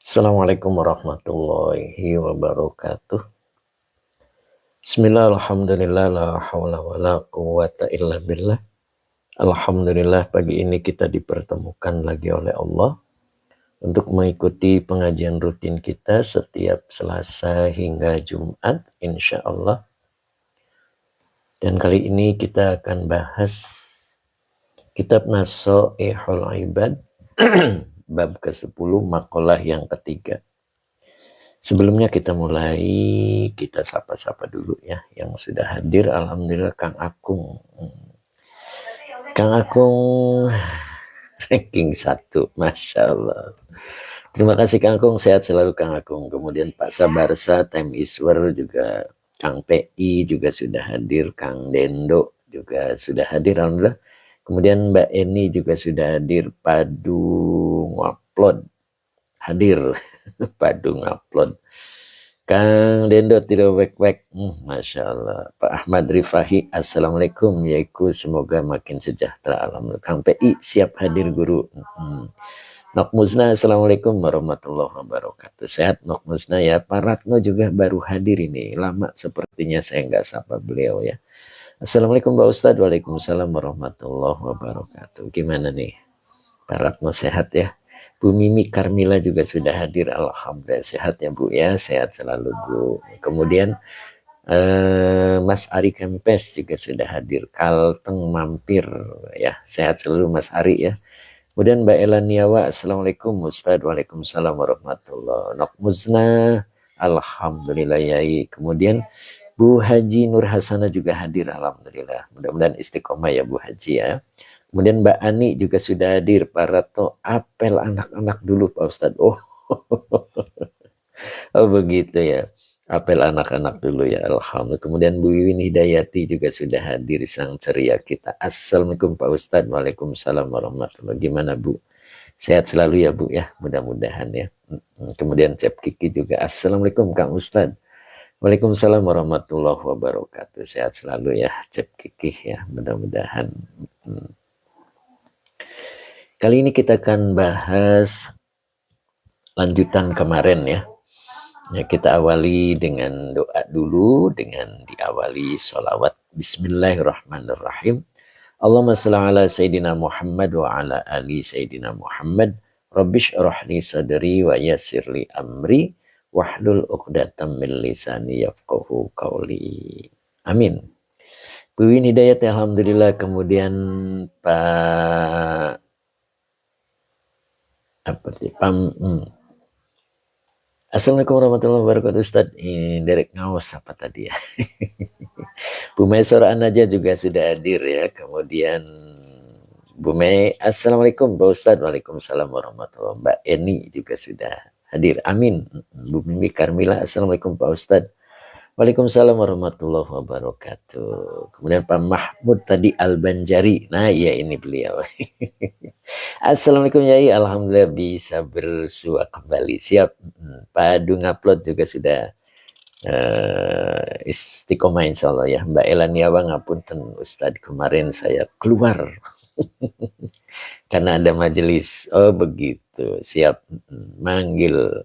Assalamualaikum warahmatullahi wabarakatuh. Bismillah, alhamdulillah, la hawla wa la quwata illa billah. Alhamdulillah, pagi ini kita dipertemukan lagi oleh Allah untuk mengikuti pengajian rutin kita setiap Selasa hingga Jumat, insya Allah. Dan kali ini kita akan bahas kitab Nasoihul Ibad, bab ke-10, makalah yang ketiga. Sebelumnya kita mulai, kita sapa-sapa dulu ya yang sudah hadir. Alhamdulillah Kang Akung. Kang Akung ranking 1, Masya Allah. Terima kasih Kang Akung, sehat selalu Kang Akung. Kemudian Pak Sabarsa, Time Iswer juga, Kang PI juga sudah hadir, Kang Dendo juga sudah hadir, Alhamdulillah. Kemudian Mbak Eni juga sudah hadir, Padu Ngupload hadir, Padu Ngupload. Kang Dendo tidak wek-wek, Masya Allah. Pak Ahmad Rifahi, Assalamualaikum, yaiku semoga makin sejahtera. Alhamdulillah. Kang PI siap hadir guru. Nok Musna, Assalamualaikum warahmatullahi wabarakatuh. Sehat Nok Musna ya. Pak Ratno juga baru hadir ini. Lama sepertinya saya nggak sapa beliau ya. Assalamualaikum Pak Ustadz. Waalaikumsalam warahmatullahi wabarakatuh. Gimana nih? Pak Ratno sehat ya? Bu Mimi Karmila juga sudah hadir. Alhamdulillah sehat ya Bu ya. Sehat selalu Bu. Kemudian Mas Ari Kempes juga sudah hadir. Kalteng mampir ya. Sehat selalu Mas Ari ya. Kemudian Mbak Elaniawa, Assalamualaikum Ustadz. Waalaikumsalam warahmatullahi wabarakatuh. Nok Muzna, Alhamdulillah Yai. Kemudian Bu Haji Nur Hasana juga hadir. Alhamdulillah. Mudah-mudahan istiqomah ya Bu Haji ya. Kemudian Mbak Ani juga sudah hadir. Pak Rato, apel anak-anak dulu Pak Ustadz. Oh, oh begitu ya. Apel anak-anak dulu ya. Alhamdulillah. Kemudian Bu Wiwin Hidayati juga sudah hadir. Sang ceria kita. Assalamualaikum Pak Ustadz. Waalaikumsalam warahmatullahi wabarakatuh. Gimana Bu? Sehat selalu ya Bu ya. Mudah-mudahan ya. Kemudian Cep Kiki juga. Assalamualaikum Kang Ustadz. Waalaikumsalam warahmatullahi wabarakatuh. Sehat selalu ya Cep Kiki ya. Mudah-mudahan. Kali ini kita akan bahas lanjutan kemarin ya. Ya, kita awali dengan doa dulu, dengan diawali sholawat. Bismillahirrahmanirrahim. Allahumma shalli ala Sayyidina Muhammad wa ala ali Sayyidina Muhammad. Rabbish rahli sadri wa yassirli amri. Wahlul uqdatam min lisani yafqahu qawli. Amin. Bu Win Hidayat, alhamdulillah. Kemudian Pak Assalamualaikum warahmatullahi wabarakatuh Ustadz. Ini Derek Ngawas apa tadi ya. Bu Mei Sora Anaja juga sudah hadir ya. Kemudian Bu Mei, Assalamualaikum Pak Ustadz. Waalaikumsalam warahmatullahi wabarakatuh. Mbak Eni juga sudah hadir. Amin. Bu Mimi Karmila, Assalamualaikum Pak Ustadz. Waalaikumsalam warahmatullahi wabarakatuh. Kemudian Pak Mahmud tadi Al-Banjari. Nah iya ini beliau. Assalamualaikum Yai. Alhamdulillah bisa bersua kembali. Siap. Pak Dung Upload juga sudah istiqomah insya Allah ya. Mbak Elaniawa ngapunten Ustadz, kemarin saya keluar karena ada majelis. Oh begitu. Siap. Manggil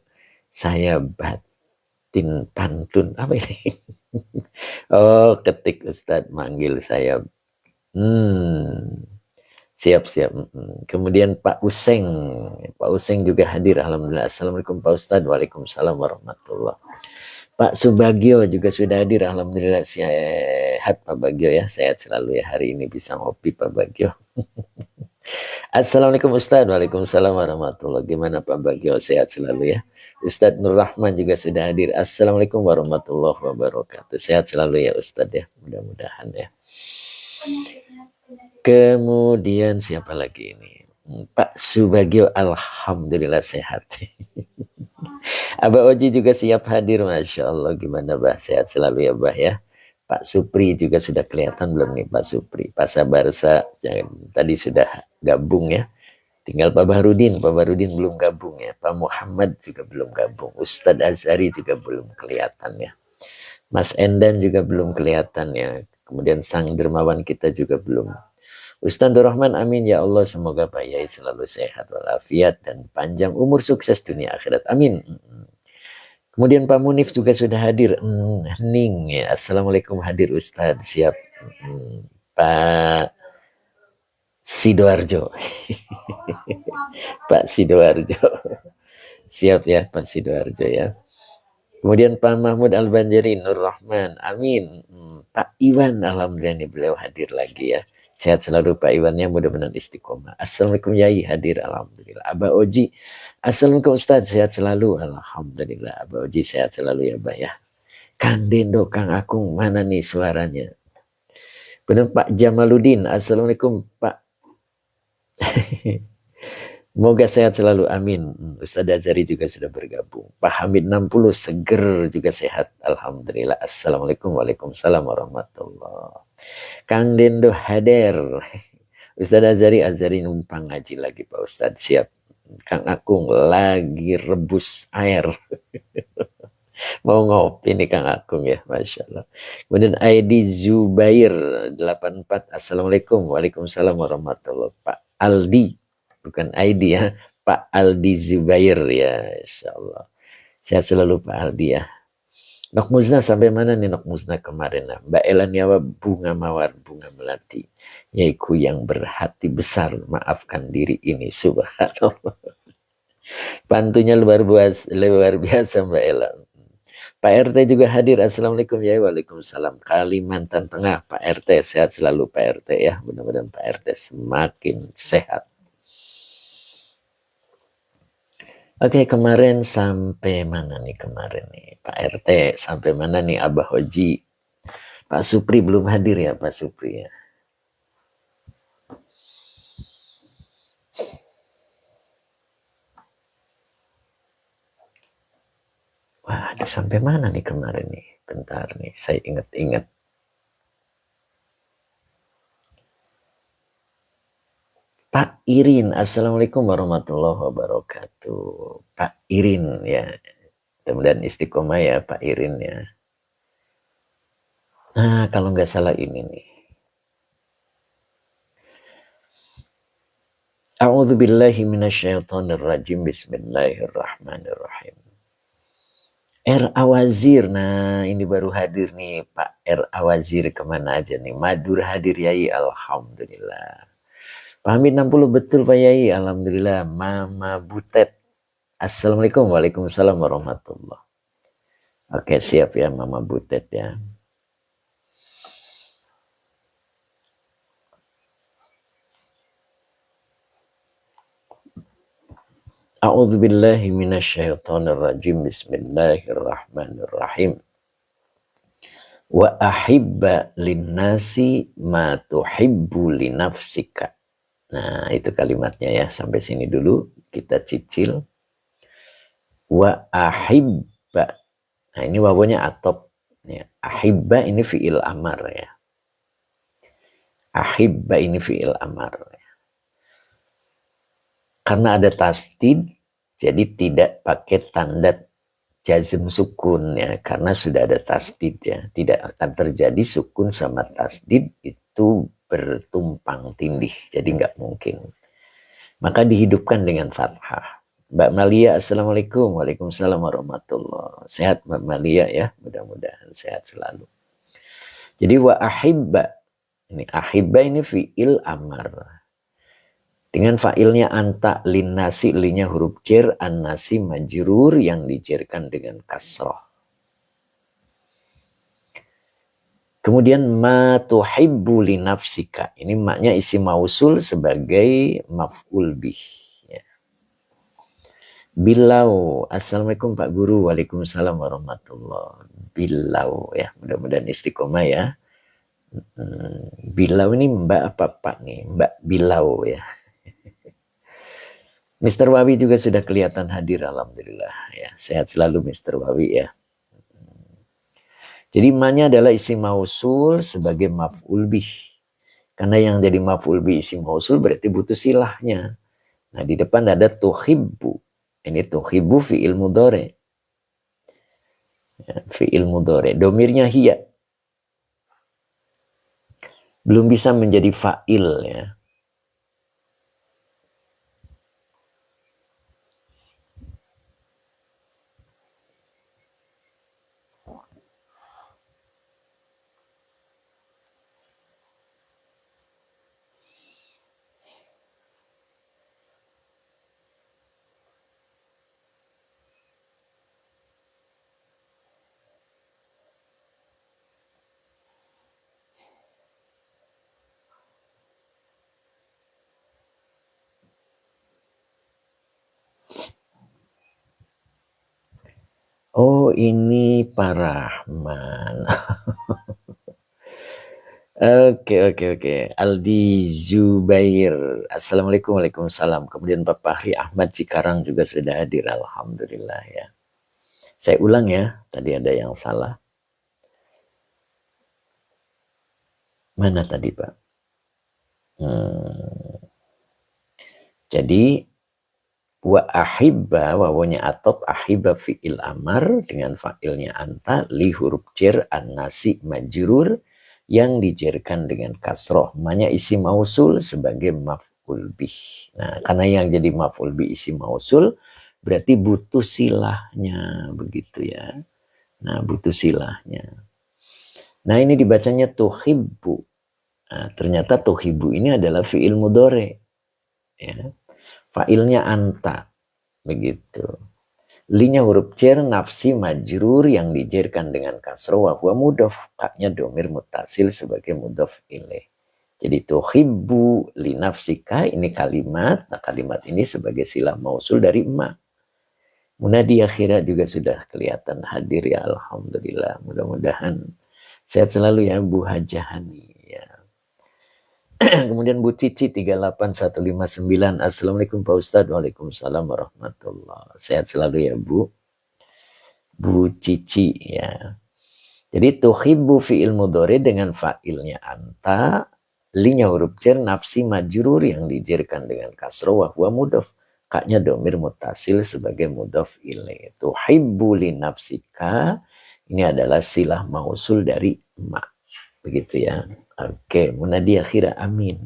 saya pantun apa ini? Oh ketik Ustadz manggil saya. Siap. Kemudian Pak Useng juga hadir. Alhamdulillah. Assalamualaikum Pak Ustadz. Waalaikumsalam warahmatullahi wabarakatuh. Pak Subagio juga sudah hadir. Alhamdulillah sehat Pak Bagio ya. Sehat selalu ya. Hari ini bisa ngopi Pak Bagio. Assalamualaikum Ustadz. Waalaikumsalam warahmatullahi wabarakatuh. Gimana Pak Bagio? Sehat selalu ya. Ustadz Nur Rahman juga sudah hadir. Assalamualaikum warahmatullahi wabarakatuh. Sehat selalu ya Ustadz ya. Mudah-mudahan ya. Kemudian siapa lagi ini? Pak Subagio, alhamdulillah sehat. Abah Oji juga siap hadir, Masya Allah. Gimana Bah? Sehat selalu ya Bah ya. Pak Supri juga sudah kelihatan belum nih Pak Supri? Pak Sabarsa tadi sudah gabung ya. Tinggal Pak Bahrudin belum gabung ya. Pak Muhammad juga belum gabung. Ustadz Azhari juga belum kelihatan ya. Mas Endan juga belum kelihatan ya. Kemudian Sang Dermawan kita juga belum. Ustaz Rahman, amin ya Allah, semoga Pak Yai selalu sehat walafiat dan panjang umur, sukses dunia akhirat, amin. Kemudian Pak Munif juga sudah hadir. Hening ya. Assalamualaikum, hadir Ustaz, siap. Pak Sidoarjo. Pak Sidoarjo. Siap ya Pak Sidoarjo ya. Kemudian Pak Mahmud Al-Banjari, Nur Rahman, amin. Pak Iwan, alhamdulillah beliau hadir lagi ya. Sehat selalu Pak Iwannya, mudah-mudahan istiqomah. Assalamualaikum Yai, hadir, alhamdulillah. Abah Oji, assalamualaikum Ustaz, sehat selalu, alhamdulillah. Abah Oji sehat selalu ya Abah ya. Kang Dendo, Kang Akung, mana nih suaranya? Benar Pak Jamaludin, assalamualaikum Pak. Semoga sehat selalu, amin. Ustaz Azari juga sudah bergabung. Pak Hamid 60 seger juga sehat, alhamdulillah. Assalamualaikum, waalaikumsalam warahmatullah. Kang Dendo hadir. Ustaz Azari numpang ngaji lagi Pak Ustaz, siap. Kang Akung lagi rebus air. Mau ngopi nih Kang Akung ya, Masya Allah. Kemudian ID Zubair 84, assalamualaikum, waalaikumsalam warahmatullah. Pak Aldi, bukan ID ya, Pak Aldi Zubair ya, Insya Allah. Sehat selalu Pak Aldi ya. Nok Musna sampai mana nih Nok Musna kemarin? Mbak Elaniawa, bunga mawar, bunga melati. Yaiku yang berhati besar, maafkan diri ini, subhanallah. Pantunya luar biasa Mbak Elan. Pak RT juga hadir. Assalamualaikum ya, waalaikumsalam. Kalimantan Tengah, Pak RT sehat selalu Pak RT ya. Mudah-mudahan Pak RT semakin sehat. Oke, kemarin sampai mana nih kemarin nih Pak RT? Sampai mana nih Abah Hoji? Pak Supri belum hadir ya Pak Supri ya. Wah, ada sampai mana nih kemarin nih? Bentar nih, saya ingat-ingat. Pak Irin, assalamualaikum warahmatullahi wabarakatuh. Pak Irin ya, mudah-mudahan istiqomah ya Pak Irin ya. Nah, kalau nggak salah ini nih. A'udzubillahi minasyaitonirrajim. Bismillahirrahmanirrahim. R. Awazir, nah ini baru hadir nih Pak R. Awazir, kemana aja nih? Madur hadir Yai, alhamdulillah. Pak Hamid 60 betul Pak Yai, alhamdulillah. Mama Butet, assalamualaikum, waalaikumsalam warahmatullah. Oke, siap ya Mama Butet ya. A'udzubillahi minasyaitonirrajim. Bismillahirrahmanirrahim. Wa ahibba linnasi ma tuhibbu linafsika. Nah, itu kalimatnya ya. Sampai sini dulu kita cicil. Wa ahibba. Nah, ini wawunya atop ya. Ahibba ini fi'il amar ya. Ahibba ini fi'il amar ya. Karena ada tasdid, jadi tidak pakai tanda jazm sukun ya, karena sudah ada tasdid ya. Tidak akan terjadi sukun sama tasdid itu bertumpang tindih, jadi nggak mungkin. Maka dihidupkan dengan fathah. Mbak Malia, assalamualaikum, waalaikumsalam warahmatullah. Sehat Mbak Malia ya, mudah-mudahan sehat selalu. Jadi wa ahibba, ini ahibba ini fi'il amar. Dengan fa'ilnya anta, linnasi, linya huruf jer, an-nasi majrur yang dijerkan dengan kasroh. Kemudian ma tuhibbu li nafsika. Ini maknya isim mausul sebagai maf'ul bih. Ya. Bilau. Assalamualaikum Pak Guru. Waalaikumsalam warahmatullah. Bilau ya. Mudah-mudahan istiqomah ya. Bilau ini Mbak apa Pak nih? Mbak Bilau ya. Mr. Wawi juga sudah kelihatan hadir, alhamdulillah ya. Sehat selalu Mr. Wawi ya. Jadi ma-nya adalah isim mausul sebagai maf'ul bih. Karena yang jadi maf'ul bih isim mausul berarti butuh silahnya. Nah, di depan ada tuhibbu. Ini tuhibbu fi'il mudhari. Ya, fi'il mudhari. Domirnya hiya. belum bisa menjadi fa'il ya. Oh, ini Pak Rahman. Oke. Aldi Zubair. Assalamualaikum, waalaikumsalam. Kemudian Pak Fahri Ahmad Cikarang juga sudah hadir. Alhamdulillah ya. Saya ulang ya, tadi ada yang salah. Mana tadi Pak? Jadi wa ahibba, wawanya atop, ahibba fi'il amar dengan fa'ilnya anta, li huruf jar an-nasi majrur yang dijerkan dengan kasroh. Manya isi mausul sebagai maf'ul bih. Nah, karena yang jadi maf'ul bih isi mausul berarti butuh silahnya, begitu ya. Nah, butuh silahnya. Nah, ini dibacanya tuhibbu. Nah, ternyata tuhibbu ini adalah fi'il mudhari. Ya. Fa'ilnya anta, begitu. Linya huruf jar nafsi majrur yang dijerkan dengan kasroh wa huwa mudhof, kaknya domir mutasil sebagai mudhof ilaih. Jadi tuhibbu li nafsika ini kalimat, nah kalimat ini sebagai silah mausul dari ma. Munadi akhirat juga sudah kelihatan hadir ya, alhamdulillah. Mudah-mudahan sehat selalu ya Bu Hajahani. Kemudian Bu Cici 38159. Assalamualaikum Pak Ustadz. Waalaikumsalam warahmatullahi. Sehat selalu ya Bu. Bu Cici ya. Jadi tuhibbu fi'il mudhari dengan fa'ilnya anta, linya huruf jar nafsi majrur yang dijerkan dengan kasroh wa huwa mudhof. Kaknya domir mutasil sebagai mudhof ilaih. Tuhibbu li nafsika ini adalah silah mausul dari ma. Begitu ya. Oke, munadi akhirah amin.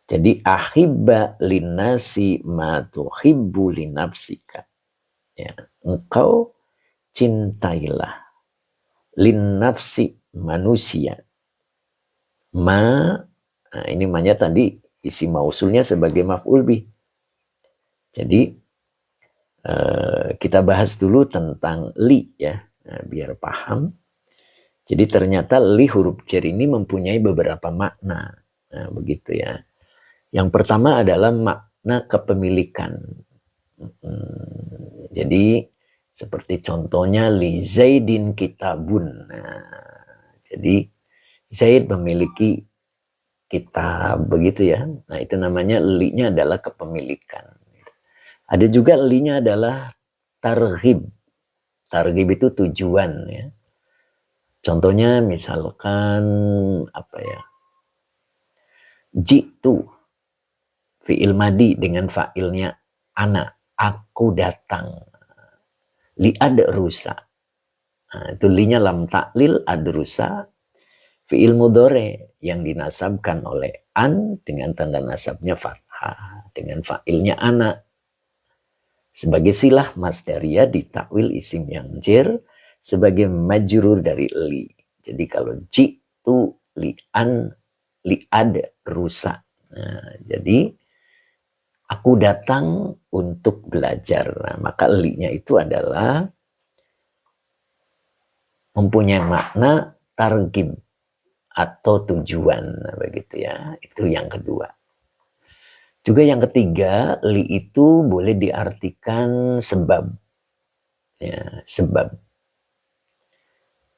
Jadi ahibba linnasi ma tuhibbu linafsika. Ya, engkau cintailah linnafsi manusia. Nah ini manya tadi isi mausulnya sebagai maf'ul bih. Jadi kita bahas dulu tentang li ya, nah, biar paham. Jadi ternyata li huruf jar ini mempunyai beberapa makna. Nah, begitu ya. Yang pertama adalah makna kepemilikan. Jadi seperti contohnya li Zaidin kitabun. Nah, jadi Zaid memiliki kitab, begitu ya. Nah, itu namanya li-nya adalah kepemilikan. Ada juga li-nya adalah targhib. Targhib itu tujuan ya. Contohnya misalkan apa ya? Jitu fi'il madi dengan fa'ilnya ana, aku datang. Li adrusa. Nah, itu linya lam taklil adrusa fi'il mudhari yang dinasabkan oleh an dengan tanda nasabnya fathah dengan fa'ilnya ana. Sebagai silah masdaria ditakwil isim yang jar sebagai majrur dari li. Jadi kalau jitu li'an li'ad rusa. Nah, jadi aku datang untuk belajar. Nah, maka li-nya itu adalah mempunyai makna targib atau tujuan. Nah, begitu ya. Itu yang kedua. Juga yang ketiga, li itu boleh diartikan sebab. Ya, sebab.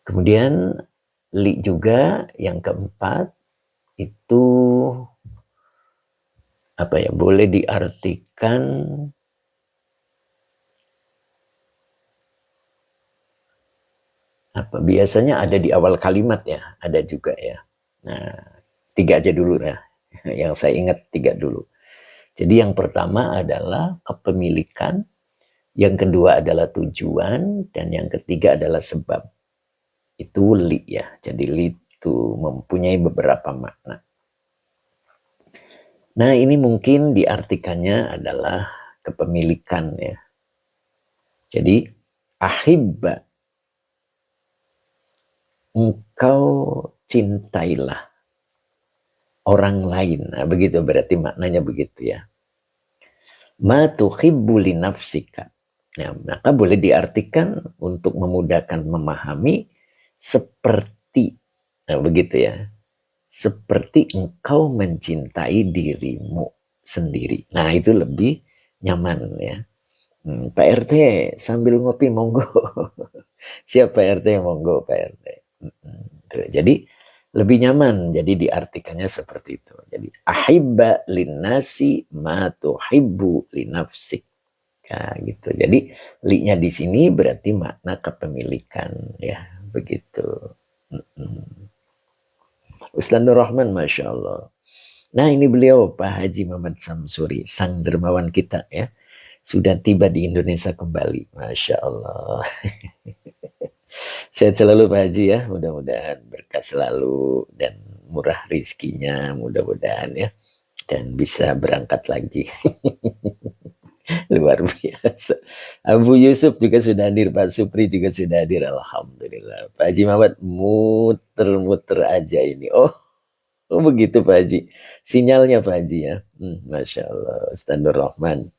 Kemudian li juga yang keempat itu apa ya, boleh diartikan apa, biasanya ada di awal kalimat ya, ada juga ya. Nah, 3 aja dulu ya. Yang saya ingat 3 dulu. Jadi yang pertama adalah kepemilikan, yang kedua adalah tujuan, dan yang ketiga adalah sebab. Itu li ya. Jadi li itu mempunyai beberapa makna. Nah, ini mungkin diartikannya adalah kepemilikan ya. Jadi ahibba, engkau cintailah orang lain. Nah, begitu berarti maknanya begitu ya. Ma tuhibbu li nafsika. Ya, maka boleh diartikan untuk memudahkan memahami seperti, nah begitu ya, seperti engkau mencintai dirimu sendiri. Nah itu lebih nyaman ya. Pak RT sambil ngopi monggo. Siap Pak RT, monggo Pak RT. Jadi lebih nyaman, jadi diartikannya seperti itu. Jadi ahibba linnasi ma tuhibbu linafsik. Nah, gitu. Jadi li-nya di sini berarti makna kepemilikan ya, begitu. Ustaz Nur Rahman, Masya Allah. Nah ini beliau Pak Haji Muhammad Samsuri, sang dermawan kita ya, sudah tiba di Indonesia kembali, Masya Allah. Sehat selalu Pak Haji ya, mudah-mudahan berkah selalu dan murah rizkinya, mudah-mudahan ya, dan bisa berangkat lagi. Luar biasa. Abu Yusuf juga sudah hadir, Pak Supri juga sudah hadir, alhamdulillah. Pak Haji Muhammad muter-muter aja ini. Oh begitu Pak Haji. Sinyalnya Pak Haji ya. Masya Allah. Ustaz Nur Rahman.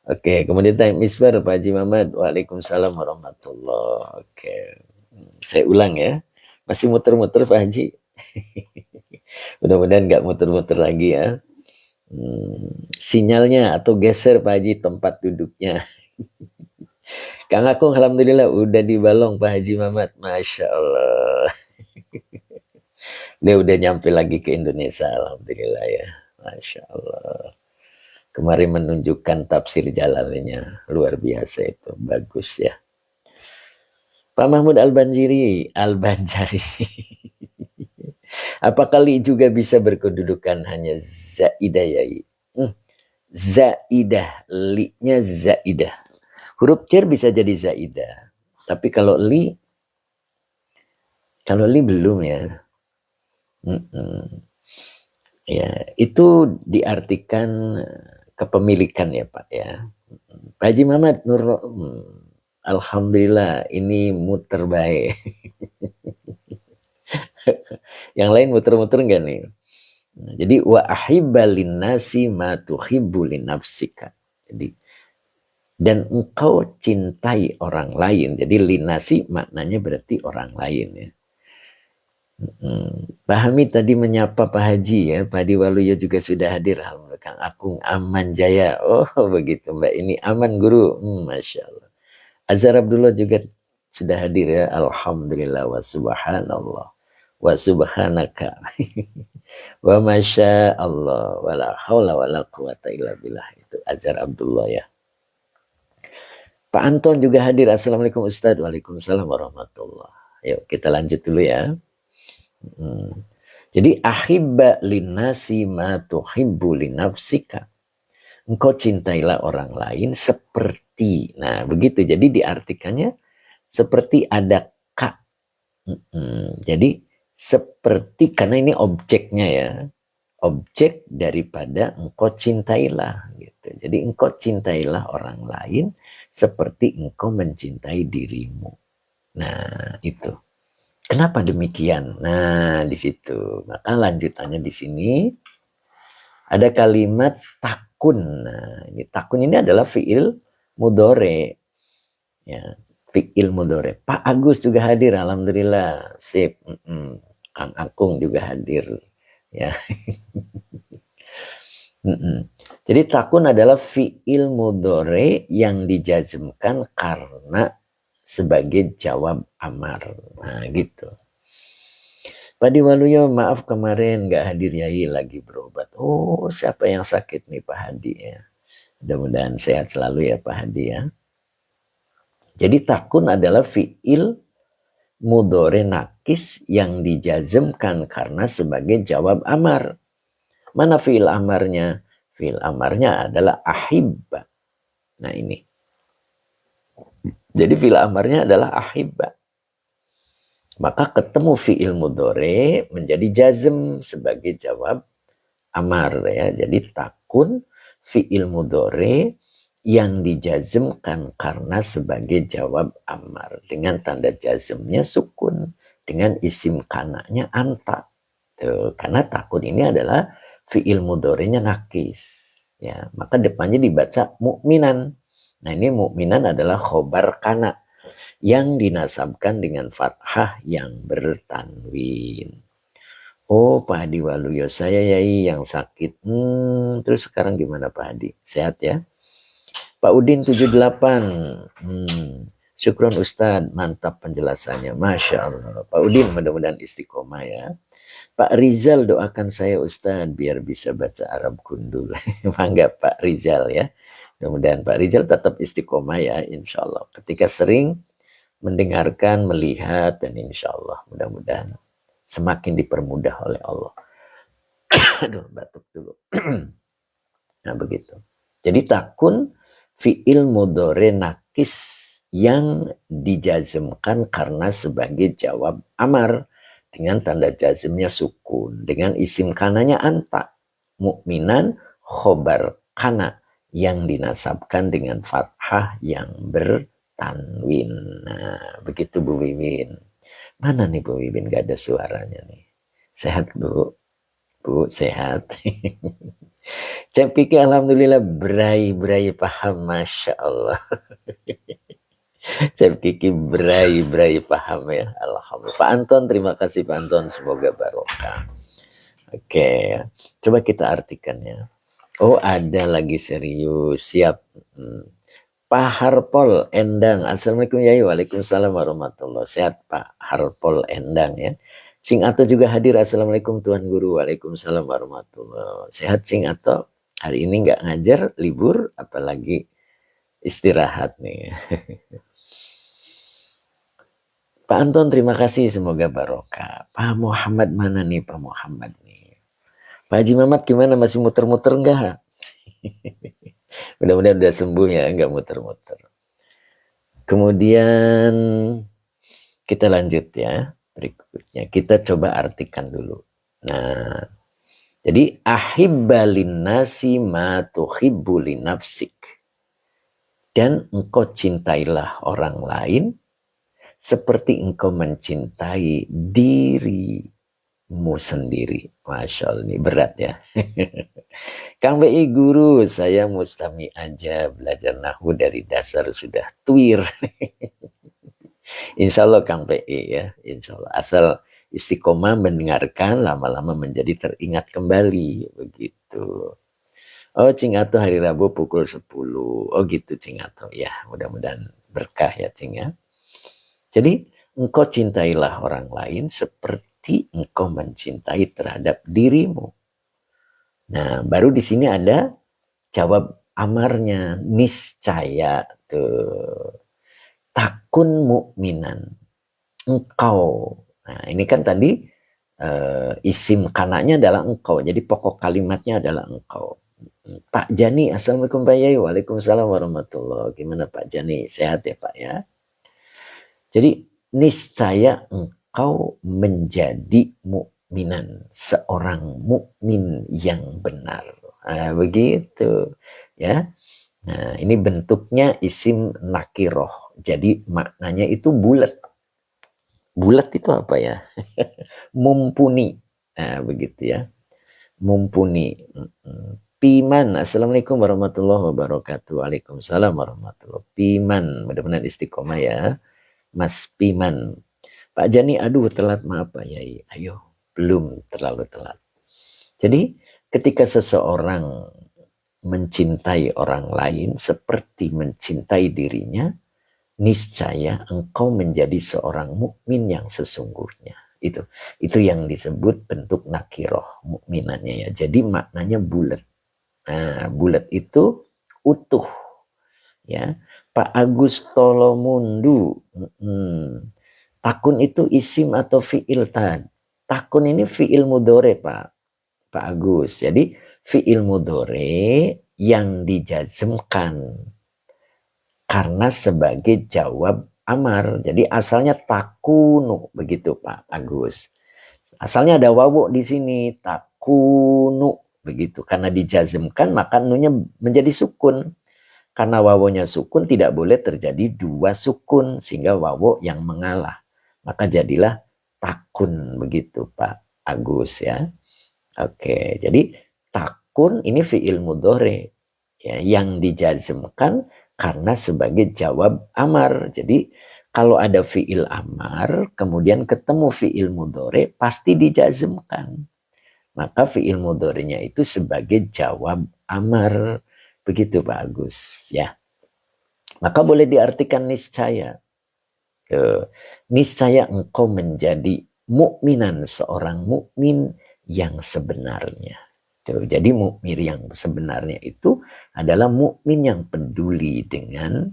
Oke, kemudian time Misbar Pak Haji Muhammad. Waalaikumsalam warahmatullah. Oke. Saya ulang ya. Masih muter-muter Pak Haji. Mudah-mudahan nggak muter-muter lagi ya. Sinyalnya atau geser Pak Haji tempat duduknya. Kang Akung alhamdulillah udah di Balong Pak Haji Muhammad. Masya Allah. Dia udah nyampe lagi ke Indonesia alhamdulillah ya. Masya Allah. Kemarin menunjukkan tafsir Jalalnya. Luar biasa itu. Bagus ya. Pak Mahmud Al-Banjari. Apakah li juga bisa berkedudukan hanya zaidah ya? Zaidah, li-nya zaidah. Huruf cer bisa jadi zaidah. Tapi kalau li belum ya. Ya, itu diartikan kepemilikan ya Pak ya. Pak Haji Muhammad Nur, alhamdulillah ini muter baik. Yang lain muter-muter enggak nih? Jadi wa ahibba linnasi ma tuhibbu linafsika. Jadi dan engkau cintai orang lain. Jadi linasi maknanya berarti orang lain ya. Pak Hamid tadi menyapa Pak Haji ya. Pak Hadi Waluyo juga sudah hadir. Alhamdulillah. Kang Akung aman jaya. Oh begitu Mbak. Ini aman guru. Masya Allah. Azhar Abdullah juga sudah hadir ya. Alhamdulillah wa subhanallah. Wa subhanaka. Wa masya Allah. Wa la hawla wa la quwata illa billah. Itu Azhar Abdullah ya. Pak Anton juga hadir. Assalamualaikum Ustaz. Waalaikumsalam warahmatullah. Yuk kita lanjut dulu ya. Jadi ahibba linnasi ma tuhibbu linafsika. Engkau cintailah orang lain seperti. Nah begitu. Jadi diartikannya seperti ada ka. Jadi seperti, karena ini objeknya ya. Objek daripada engkau cintailah. Gitu. Jadi engkau cintailah orang lain seperti engkau mencintai dirimu. Nah itu. Kenapa demikian? Nah, di situ. Maka lanjutannya di sini ada kalimat takun. Nah, ini takun ini adalah fiil mudhore. Ya, fiil mudhore. Pak Agus juga hadir, alhamdulillah. Sip. Kang Akung juga hadir. Ya. Jadi takun adalah fiil mudhore yang dijazmkan karena sebagai jawab amar. Nah gitu. Pak Diwaluyo maaf kemarin gak hadir Yai lagi berobat. Oh siapa yang sakit nih Pak Hadi ya. Mudah-mudahan sehat selalu ya Pak Hadi ya. Jadi takun adalah fiil mudhore nakis yang dijazmkan karena sebagai jawab amar. Mana fiil amarnya? Fiil amarnya adalah ahibba. Nah ini. Jadi fi'il amarnya adalah ahibba. Maka ketemu fi'il mudhari menjadi jazm sebagai jawab amar ya. Jadi takun fi'il mudhari yang dijazmkan karena sebagai jawab amar dengan tanda jazmnya sukun dengan isim kananya anta. Tuh, karena takun ini adalah fi'il mudhari'nya nakis ya, maka depannya dibaca mukminan. Nah, ini mukminan adalah khobar kana yang dinasabkan dengan fathah yang bertanwin. Oh, Pak Hadi Waluyo, saya yai yang sakit. Terus sekarang gimana Pak Hadi? Sehat ya? Pak Udin 78. Syukron Ustadz, mantap penjelasannya. Masya Allah. Pak Udin mudah-mudahan istiqomah ya. Pak Rizal doakan saya Ustadz biar bisa baca Arab gundul. Mangga Pak Rizal ya. Mudah-mudahan Pak Rizal tetap istiqomah ya insya Allah. Ketika sering mendengarkan, melihat, dan insya Allah mudah-mudahan semakin dipermudah oleh Allah. Aduh, batuk dulu. Nah begitu. Jadi takun fi'il mudhari nakis yang dijazmkan karena sebagai jawab amar dengan tanda jazmnya sukun dengan isim kananya anta, mukminan khobar kana yang dinasabkan dengan fathah yang bertanwin. Nah begitu Bu Wiwin. Mana nih Bu Wiwin, gak ada suaranya nih. Sehat Bu? Bu sehat. Cep Kiki alhamdulillah berai paham, Masya Allah. Cep Kiki berai paham ya, alhamdulillah. Pak Anton, terima kasih Pak Anton, semoga barokah. Oke, coba kita artikan ya. Oh ada lagi serius, siap. Pak Harpol Endang, assalamualaikum yai, waalaikumsalam warahmatullah. Sehat Pak Harpol Endang ya. Sing Ato juga hadir, assalamualaikum Tuan Guru, waalaikumsalam warahmatullah. Sehat Sing Ato, hari ini nggak ngajar, libur, apalagi istirahat nih. Pak Anton terima kasih, semoga barokah. Pak Muhammad mana nih Pak Muhammad nih? Pak Haji Mamat gimana, masih muter-muter enggak? Mudah-mudahan udah sembuh ya, enggak muter-muter. Kemudian kita lanjut ya. Berikutnya kita coba artikan dulu. Nah, jadi ahibba linnasi ma tuhibbu linafsik. Dan engkau cintailah orang lain seperti engkau mencintai dirimu sendiri. Masya Allah, ini berat ya. Kang BI guru, saya mustami aja belajar nahwu dari dasar sudah tuir. Insya Allah Kang PI ya, insya Allah. Asal istiqomah mendengarkan, lama-lama menjadi teringat kembali, begitu. Oh, Cing Ato hari Rabu pukul 10. Oh gitu Cing Ato ya, mudah-mudahan berkah ya Cing ya. Jadi engkau cintailah orang lain seperti engkau mencintai terhadap dirimu. Nah, baru di sini ada jawab amarnya, niscaya tuh. Takun mukminan, engkau. Nah, ini kan tadi isim kananya adalah engkau. Jadi pokok kalimatnya adalah engkau. Pak Jani, assalamualaikum Pak Yai, waalaikumsalam warahmatullahi. Gimana Pak Jani, sehat ya Pak ya? Jadi niscaya engkau menjadi mukminan, seorang mukmin yang benar. Nah, begitu ya. Nah, ini bentuknya isim nakiroh. Jadi maknanya itu bulat. Bulat itu apa ya? Mumpuni. Nah, begitu ya. Mumpuni. Piman. Assalamualaikum warahmatullahi wabarakatuh. Waalaikumsalam warahmatullahi wabarakatuh. Piman. Mudah-mudahan istiqomah ya. Mas Piman. Pak Jani, aduh telat, maaf Pak Yai. Ayo, belum terlalu telat. Jadi ketika seseorang mencintai orang lain seperti mencintai dirinya, niscaya engkau menjadi seorang mukmin yang sesungguhnya. Itu yang disebut bentuk nakiroh mukminannya ya. Jadi maknanya bulat. Nah, bulat itu utuh ya. Pak Agus Tolomundu. Takun itu isim atau fi'il tad. Takun ini fi'il mudhari Pak Agus. Jadi fi'il mudhari yang dijazmkan karena sebagai jawab amar. Jadi asalnya takunu, begitu Pak Agus. Asalnya ada wawu di sini, takunu, begitu. Karena dijazmkan maka nunya menjadi sukun. Karena wawunya sukun tidak boleh terjadi dua sukun sehingga wawu yang mengalah. Maka jadilah takun, begitu Pak Agus ya. Oke, jadi takun ini fi'il mudhari ya, yang dijazmkan karena sebagai jawab amar. Jadi kalau ada fi'il amar kemudian ketemu fi'il mudhari pasti dijazmkan. Maka fi'il mudharinya itu sebagai jawab amar. Begitu Pak Agus ya. Maka boleh diartikan niscaya. Niscaya engkau menjadi mukminan, seorang mukmin yang sebenarnya. Jadi mukmin yang sebenarnya itu adalah mukmin yang peduli dengan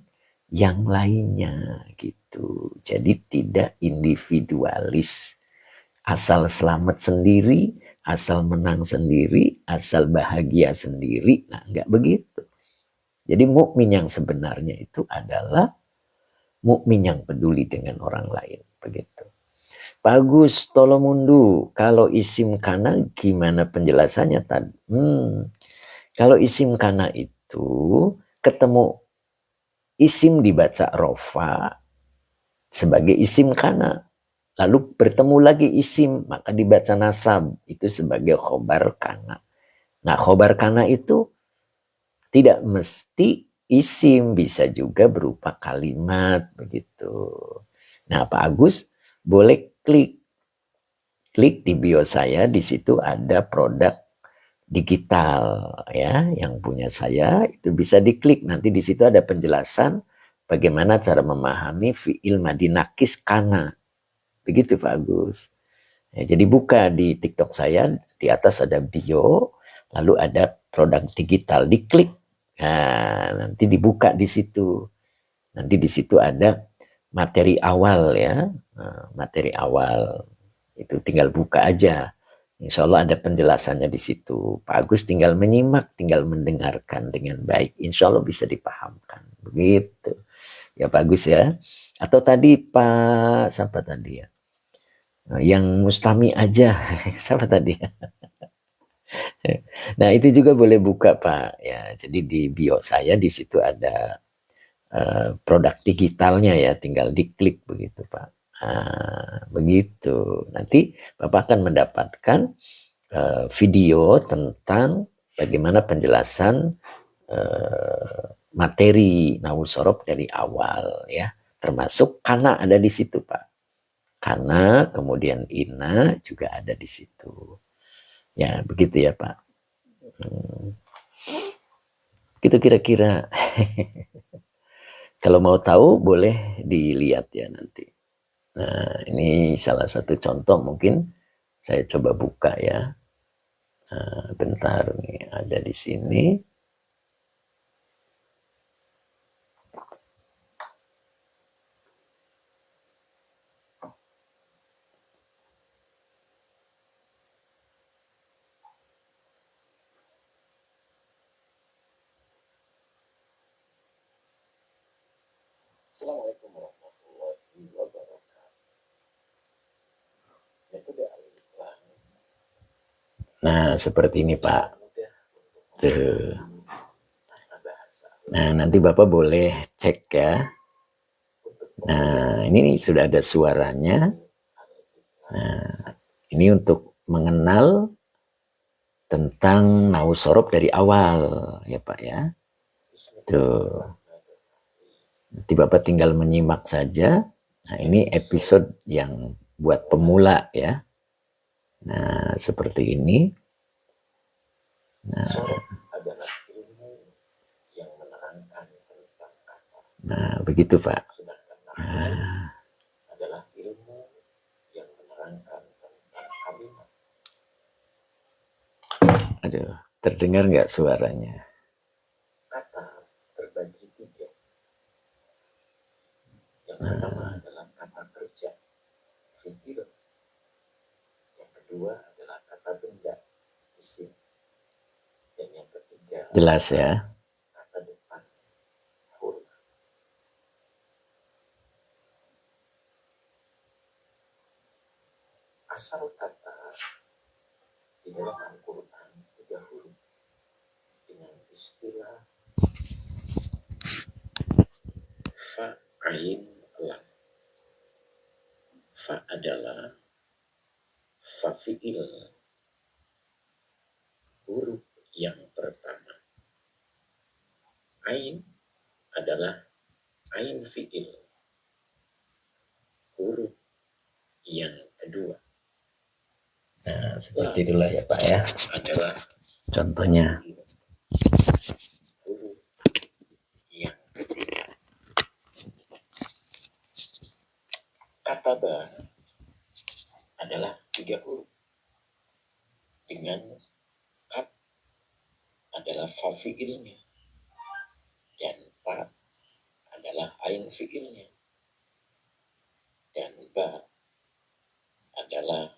yang lainnya gitu. Jadi tidak individualis. Asal selamat sendiri, asal menang sendiri, asal bahagia sendiri. Nah, enggak begitu. Jadi mukmin yang sebenarnya itu adalah mukmin yang peduli dengan orang lain, begitu. Bagus, Tolomundu. Kalau isim kana gimana penjelasannya tadi? Kalau isim kana itu ketemu isim dibaca rofa sebagai isim kana. Lalu bertemu lagi isim, maka dibaca nasab. Itu sebagai khobar kana. Nah, khobar kana itu tidak mesti isim, bisa juga berupa kalimat, begitu. Nah, Pak Agus boleh klik di bio saya, di situ ada produk digital ya yang punya saya, itu bisa diklik, nanti di situ ada penjelasan bagaimana cara memahami fiil madi nakis kana. Begitu Pak Agus. Ya, jadi buka di TikTok saya, di atas ada bio, lalu ada produk digital, diklik. Nah, nanti dibuka di situ. Nanti di situ ada materi awal ya, materi awal. Itu tinggal buka aja. Insya Allah ada penjelasannya di situ. Pak Agus tinggal menyimak, tinggal mendengarkan dengan baik. Insya Allah bisa dipahamkan. Begitu. Ya Pak Agus ya. Atau tadi Pak, siapa tadi ya? Yang mustami aja. Siapa tadi ya? Nah itu juga boleh buka Pak. Ya, jadi di bio saya di situ ada produk digitalnya ya. Tinggal diklik begitu Pak. Begitu. Nanti Bapak akan mendapatkan video tentang bagaimana penjelasan materi Nahwu Shorof dari awal ya, termasuk kana ada di situ Pak. Kana kemudian ina juga ada di situ. Ya begitu ya Pak. Gitu kira-kira. Kalau mau tahu boleh dilihat ya nanti. Nah ini salah satu contoh mungkin saya coba buka ya. Bentar nih ada di sini. Assalamualaikum warahmatullahi wabarakatuh. Nah seperti ini Pak. Tuh. Nah nanti Bapak boleh cek ya. Nah ini sudah ada suaranya. Nah ini untuk mengenal tentang Nahwu Shorof dari awal ya Pak ya. Tuh. Nanti Bapak tinggal menyimak saja. Nah ini episode yang buat pemula ya. Nah seperti ini. Nah, nah begitu Pak. Nah. Aduh, terdengar nggak suaranya? Kata terbagi tiga. Yang pertama adalah kata kerja, fi'il. Yang kedua adalah kata benda, isim. Dan yang ketiga jelas ya. Kata depan, huruf. asal kata di dalam Al-Quran 3 huruf dengan istilah fa, ain, lam. Fa adalah fa fi'il, huruf yang pertama. Ain adalah ain fi'il, huruf yang kedua. Nah, seperti itulah ya Pak ya. Adalah contohnya. Huruf yang ketiga. Kata ba adalah 3 huruf dengan kaf adalah fa fi'ilnya dan fa adalah ain fi'ilnya dan ba adalah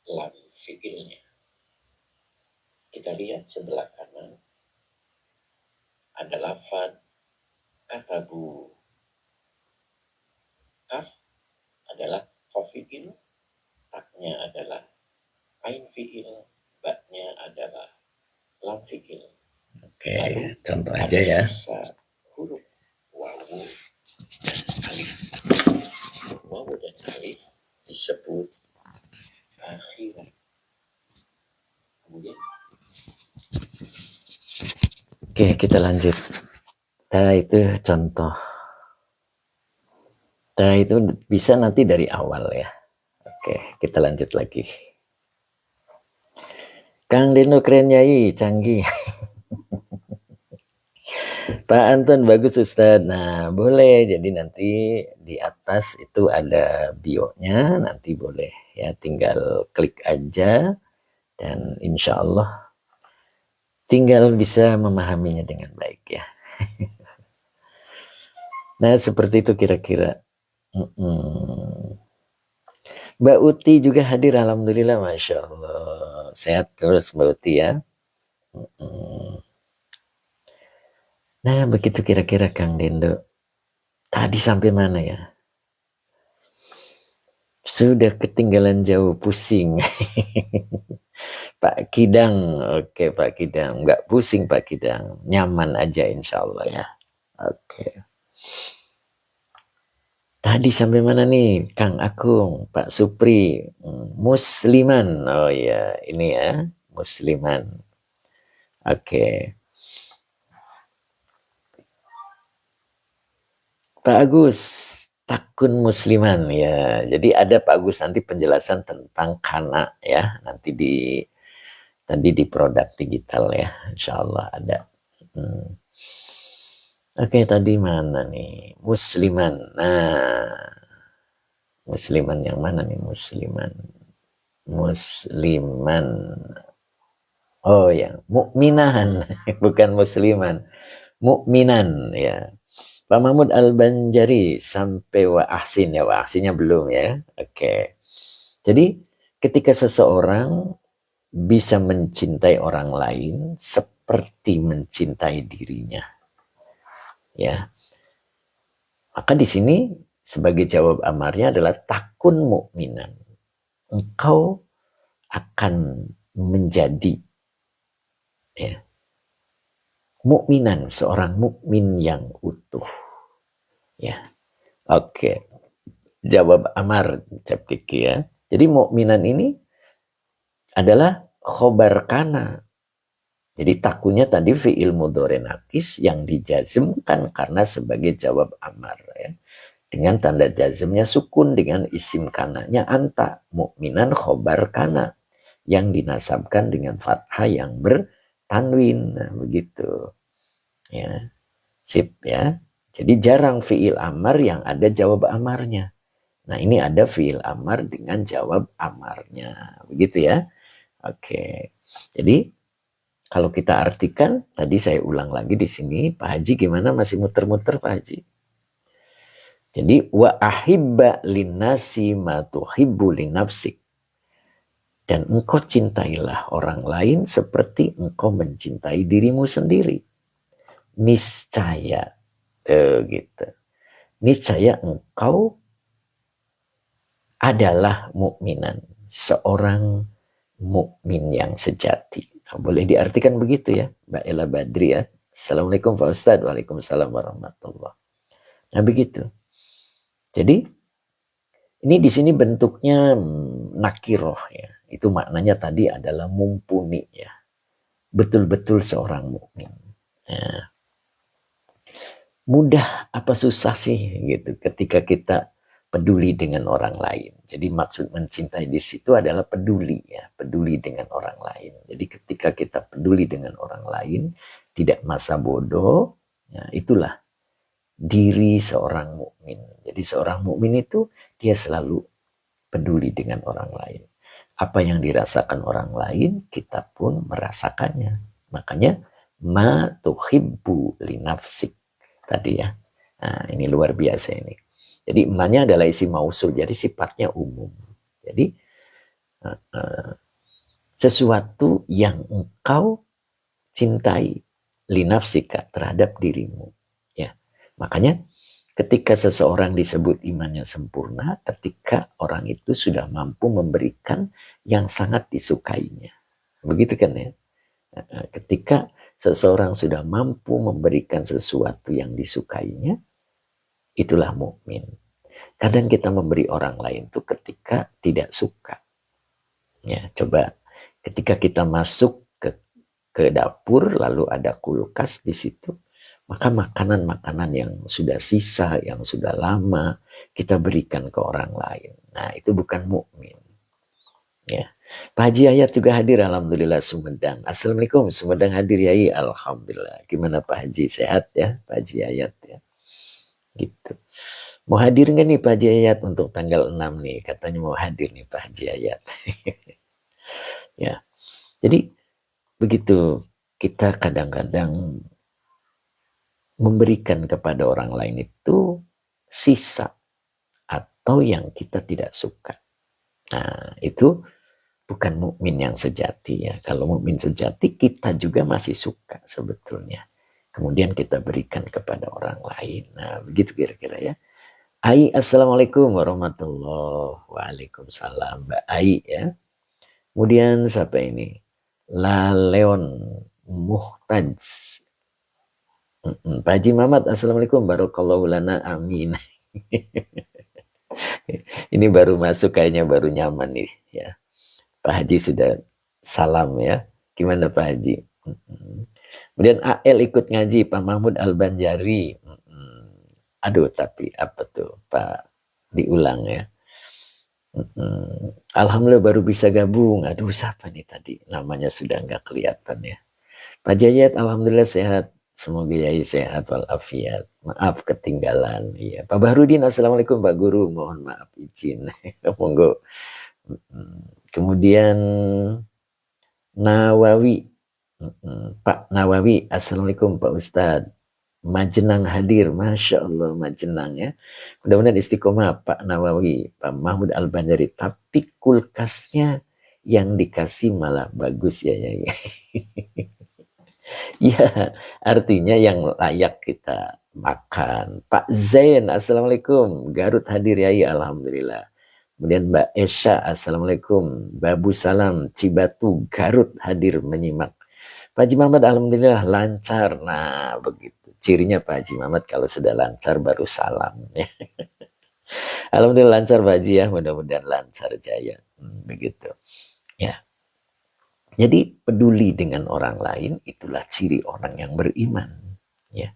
lam fi'ilnya. Kita lihat sebelah kanan ada lafaz katabu. Kaf adalah fa fi'il, taknya adalah ain fi'il, ba-nya adalah lam fi'il. Oke, lalu contoh aja ya. Sisa huruf wawu dan alif. Wawu dan alif disebut akhiran. Kemudian oke, kita lanjut. Nah, itu contoh. Nah, itu bisa nanti dari awal ya. Oke, kita lanjut lagi. Kang Deno keren yai, canggih. Pak Anton bagus Ustaz. Nah, boleh. Jadi nanti di atas itu ada bio-nya, nanti boleh ya, tinggal klik aja dan insya Allah tinggal bisa memahaminya dengan baik ya. Nah, seperti itu kira-kira. Mbak Uti juga hadir, alhamdulillah, masya Allah. Sehat terus Mbak Uti ya. Nah, begitu kira-kira Kang Dendo. Tadi sampai mana ya? Sudah ketinggalan jauh, pusing. Pak Kidang, oke Pak Kidang. Nggak pusing Pak Kidang, nyaman aja insya Allah ya. Oke. Tadi sampai mana nih, Kang Akung, Pak Supri, Musliman. Oh ya, ini ya, Musliman. Oke. Pak Agus, takun Musliman ya. Jadi ada Pak Agus nanti penjelasan tentang kana ya, nanti tadi di produk digital ya, insya Allah ada. Oke, tadi mana nih? Musliman. Nah, Musliman yang mana nih? Musliman. Oh ya, mukminan, bukan musliman. Mukminan ya. Pak Mahmud Al-Banjari sampai wa ahsin ya, wa ahsinnya belum ya. Oke. Jadi ketika seseorang bisa mencintai orang lain seperti mencintai dirinya. Ya. Maka di sini sebagai jawab amarnya adalah takun mukminan. Engkau akan menjadi ya, mukminan, seorang mukmin yang utuh. Ya. Oke. Jawab amar Cap Kiki ya. Jadi mukminan ini adalah khobar kana. Jadi takunya tadi fi'il mudhari nakis yang dijazmkan karena sebagai jawab amar ya. Dengan tanda jazmnya sukun dengan isim kananya anta, mukminan khobar kana yang dinasabkan dengan fathah yang bertanwin. Nah, begitu. Ya. Sip ya. Jadi jarang fi'il amar yang ada jawab amarnya. Nah, ini ada fi'il amar dengan jawab amarnya. Begitu ya. Oke. Jadi kalau kita artikan, tadi saya ulang lagi di sini, Pak Haji gimana, masih muter-muter Pak Haji? Jadi wa ahibba linnasi ma tuhibbu linafsik. Dan engkau cintailah orang lain seperti engkau mencintai dirimu sendiri. Niscaya gitu. Niscaya engkau adalah mukminan. seorang mukmin yang sejati. Nah, boleh diartikan begitu ya, Mbak Ella Badri ya. Assalamualaikum Pak Ustadz. Waalaikumsalam warahmatullah. Nah begitu. Jadi ini di sini bentuknya nakiroh ya. Itu maknanya tadi adalah mumpuni ya. Betul-betul seorang mukmin. Nah, mudah apa susah sih gitu ketika kita peduli dengan orang lain. Jadi maksud mencintai di situ adalah peduli ya, peduli dengan orang lain. Jadi ketika kita peduli dengan orang lain, tidak masa bodoh, ya, itulah diri seorang mukmin. Jadi seorang mukmin itu dia selalu peduli dengan orang lain. Apa yang dirasakan orang lain, kita pun merasakannya. Makanya ma tuhibbu li nafsik tadi ya. Nah, ini luar biasa ini. Jadi emaknya adalah isi mausul, jadi sifatnya umum. Jadi sesuatu yang engkau cintai linafsika terhadap dirimu. Ya, makanya ketika seseorang disebut imannya sempurna, ketika orang itu sudah mampu memberikan yang sangat disukainya. Begitu kan ya? Ketika seseorang sudah mampu memberikan sesuatu yang disukainya, itulah mukmin. Kadang kita memberi orang lain itu ketika tidak suka. Ya, coba ketika kita masuk ke dapur lalu ada kulkas di situ, maka makanan-makanan yang sudah sisa, yang sudah lama kita berikan ke orang lain. Nah, itu bukan mukmin. Ya. Pak Haji Ayat juga hadir, alhamdulillah Sumedang. Assalamualaikum, Sumedang hadir Yai, alhamdulillah. Gimana Pak Haji, sehat ya Pak Haji Ayat ya? Gitu. Mau hadir nggak nih Pak Haji Ayat untuk tanggal 6 nih? Katanya mau hadir nih Pak Haji Ayat. Ya. Jadi begitu kita kadang-kadang memberikan kepada orang lain itu sisa atau yang kita tidak suka. Nah, itu bukan mukmin yang sejati ya. Kalau mukmin sejati kita juga masih suka sebetulnya. Kemudian kita berikan kepada orang lain. Nah, begitu kira-kira ya. Ai, assalamualaikum warahmatullahi wabarakatuh. Waalaikumsalam Mbak Ai ya. Kemudian siapa ini? La Leon Muhtaj. Pak Haji Mamat, assalamualaikum barakallahu lana amin. Ini baru masuk kayaknya baru nyaman nih ya. Pak Haji sudah salam ya. Gimana Pak Haji? Kemudian AL ikut ngaji, Pak Mahmud Al-Banjari. Aduh, tapi apa tuh Pak? Diulang ya. Alhamdulillah baru bisa gabung. Aduh, siapa nih tadi? Namanya sudah nggak kelihatan ya. Pak Jayat, alhamdulillah sehat. Semoga Yai sehat walafiat. Maaf ketinggalan. Iya. Pak Bahrudin, assalamualaikum Pak Guru. Mohon maaf izin. Monggo. Kemudian Nawawi. Pak Nawawi, assalamualaikum Pak Ustadz. Majenang hadir, Masya Allah Majenang ya. Mudah-mudahan istiqomah Pak Nawawi, Pak Mahmud Al-Banjari. Tapi kulkasnya yang dikasih malah bagus ya. Ya, artinya yang layak kita makan. Pak Zain, assalamualaikum. Garut hadir ya, alhamdulillah. Kemudian Mbak Esha, assalamualaikum. Babu Salam, Cibatu, Garut hadir menyimak. Pak Haji Muhammad, alhamdulillah lancar. Nah, begitu. Cirinya Pak Haji Muhammad kalau sudah lancar baru salam. Alhamdulillah lancar Pak Haji ya, mudah-mudahan lancar jaya. Begitu. Ya. Jadi peduli dengan orang lain itulah ciri orang yang beriman. Ya.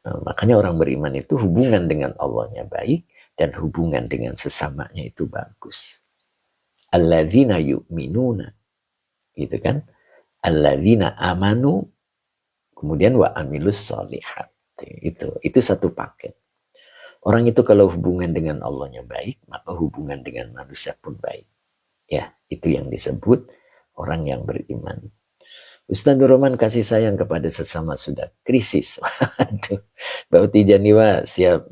Makanya orang beriman itu hubungan dengan Allahnya baik dan hubungan dengan sesamanya itu bagus. Alladzina yu'minuna. Gitu kan? Alladzina amanu kemudian wa amilus solihat. Itu satu paket. Orang itu kalau hubungan dengan Allahnya baik, maka hubungan dengan manusia pun baik. Ya, itu yang disebut orang yang beriman. Ustaz Nur Roman kasih sayang kepada sesama sudah krisis. Waduh, Mbak Uti Janiwa siap.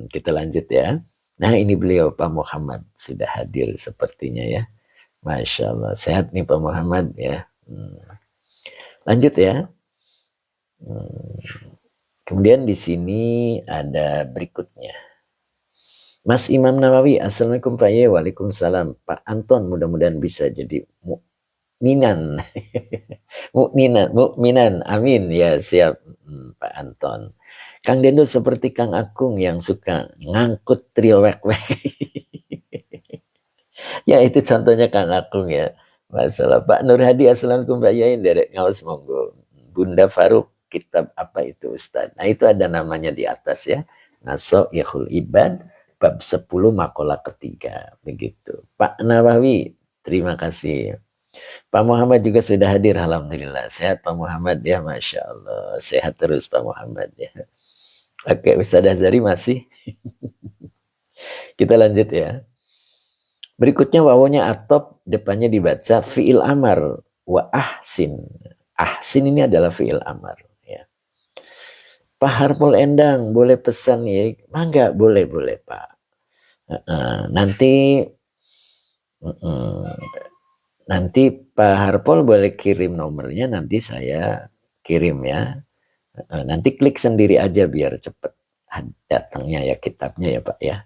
Kita lanjut ya. Nah ini beliau Pak Muhammad sudah hadir sepertinya ya. Masya Allah, sehat nih Pak Muhammad ya. Lanjut ya. Kemudian di sini ada berikutnya. Mas Imam Nawawi, Assalamualaikum Pak Ye, Waalaikumsalam. Pak Anton, mudah-mudahan bisa jadi mukminan. Mukminan, amin. Ya siap, Pak Anton. Kang Dendo seperti Kang Akung yang suka ngangkut trio wek-wek. Ya itu contohnya Kang Akung ya. Masalah Pak Nur Hadi, Assalamualaikum Pak Yain, derek ngawas monggo. Bunda Faruk, kitab apa itu Ustaz? Nah itu ada namanya di atas ya. Nasoihul Ibad, bab 10 makola ketiga. Begitu. Pak Nawawi, terima kasih. Pak Muhammad juga sudah hadir, Alhamdulillah. Sehat Pak Muhammad ya, Masya Allah. Sehat terus Pak Muhammad ya. Oke, Ustaz Azhari masih. Kita lanjut ya. Berikutnya wawunya atop, depannya dibaca fi'il amar wa ahsin. Ahsin ini adalah fi'il amar. Ya. Pak Harpul Endang, boleh pesan ya? Mangga, boleh Pak. Nanti nanti Pak Harpul boleh kirim nomornya, nanti saya kirim ya. Nanti klik sendiri aja biar cepat datangnya ya kitabnya ya Pak ya.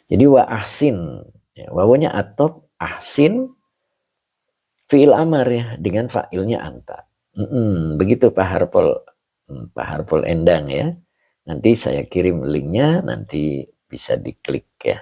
Jadi wa ahsin, ya, wawunya atop, ahsin, fi'il amar ya, dengan fa'ilnya anta. Begitu Pak Harpul Endang ya. Nanti saya kirim linknya, nanti bisa diklik ya.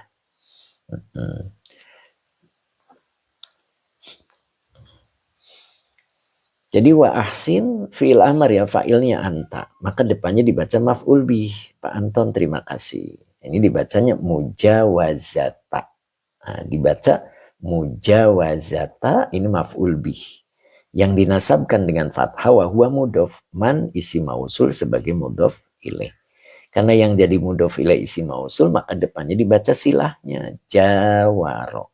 Jadi wa ahsin fi'il amar ya, fa'ilnya anta. Maka depannya dibaca maf'ul bih. Pak Anton terima kasih. Ini dibacanya mujawazata. Nah, dibaca mujawazata, ini maf'ul bih. Yang dinasabkan dengan fathah wa huwa mudhof, man isi mausul sebagai mudhof ilaih. Karena yang jadi mudhof ilaih isi mausul, maka depannya dibaca silahnya jawaro.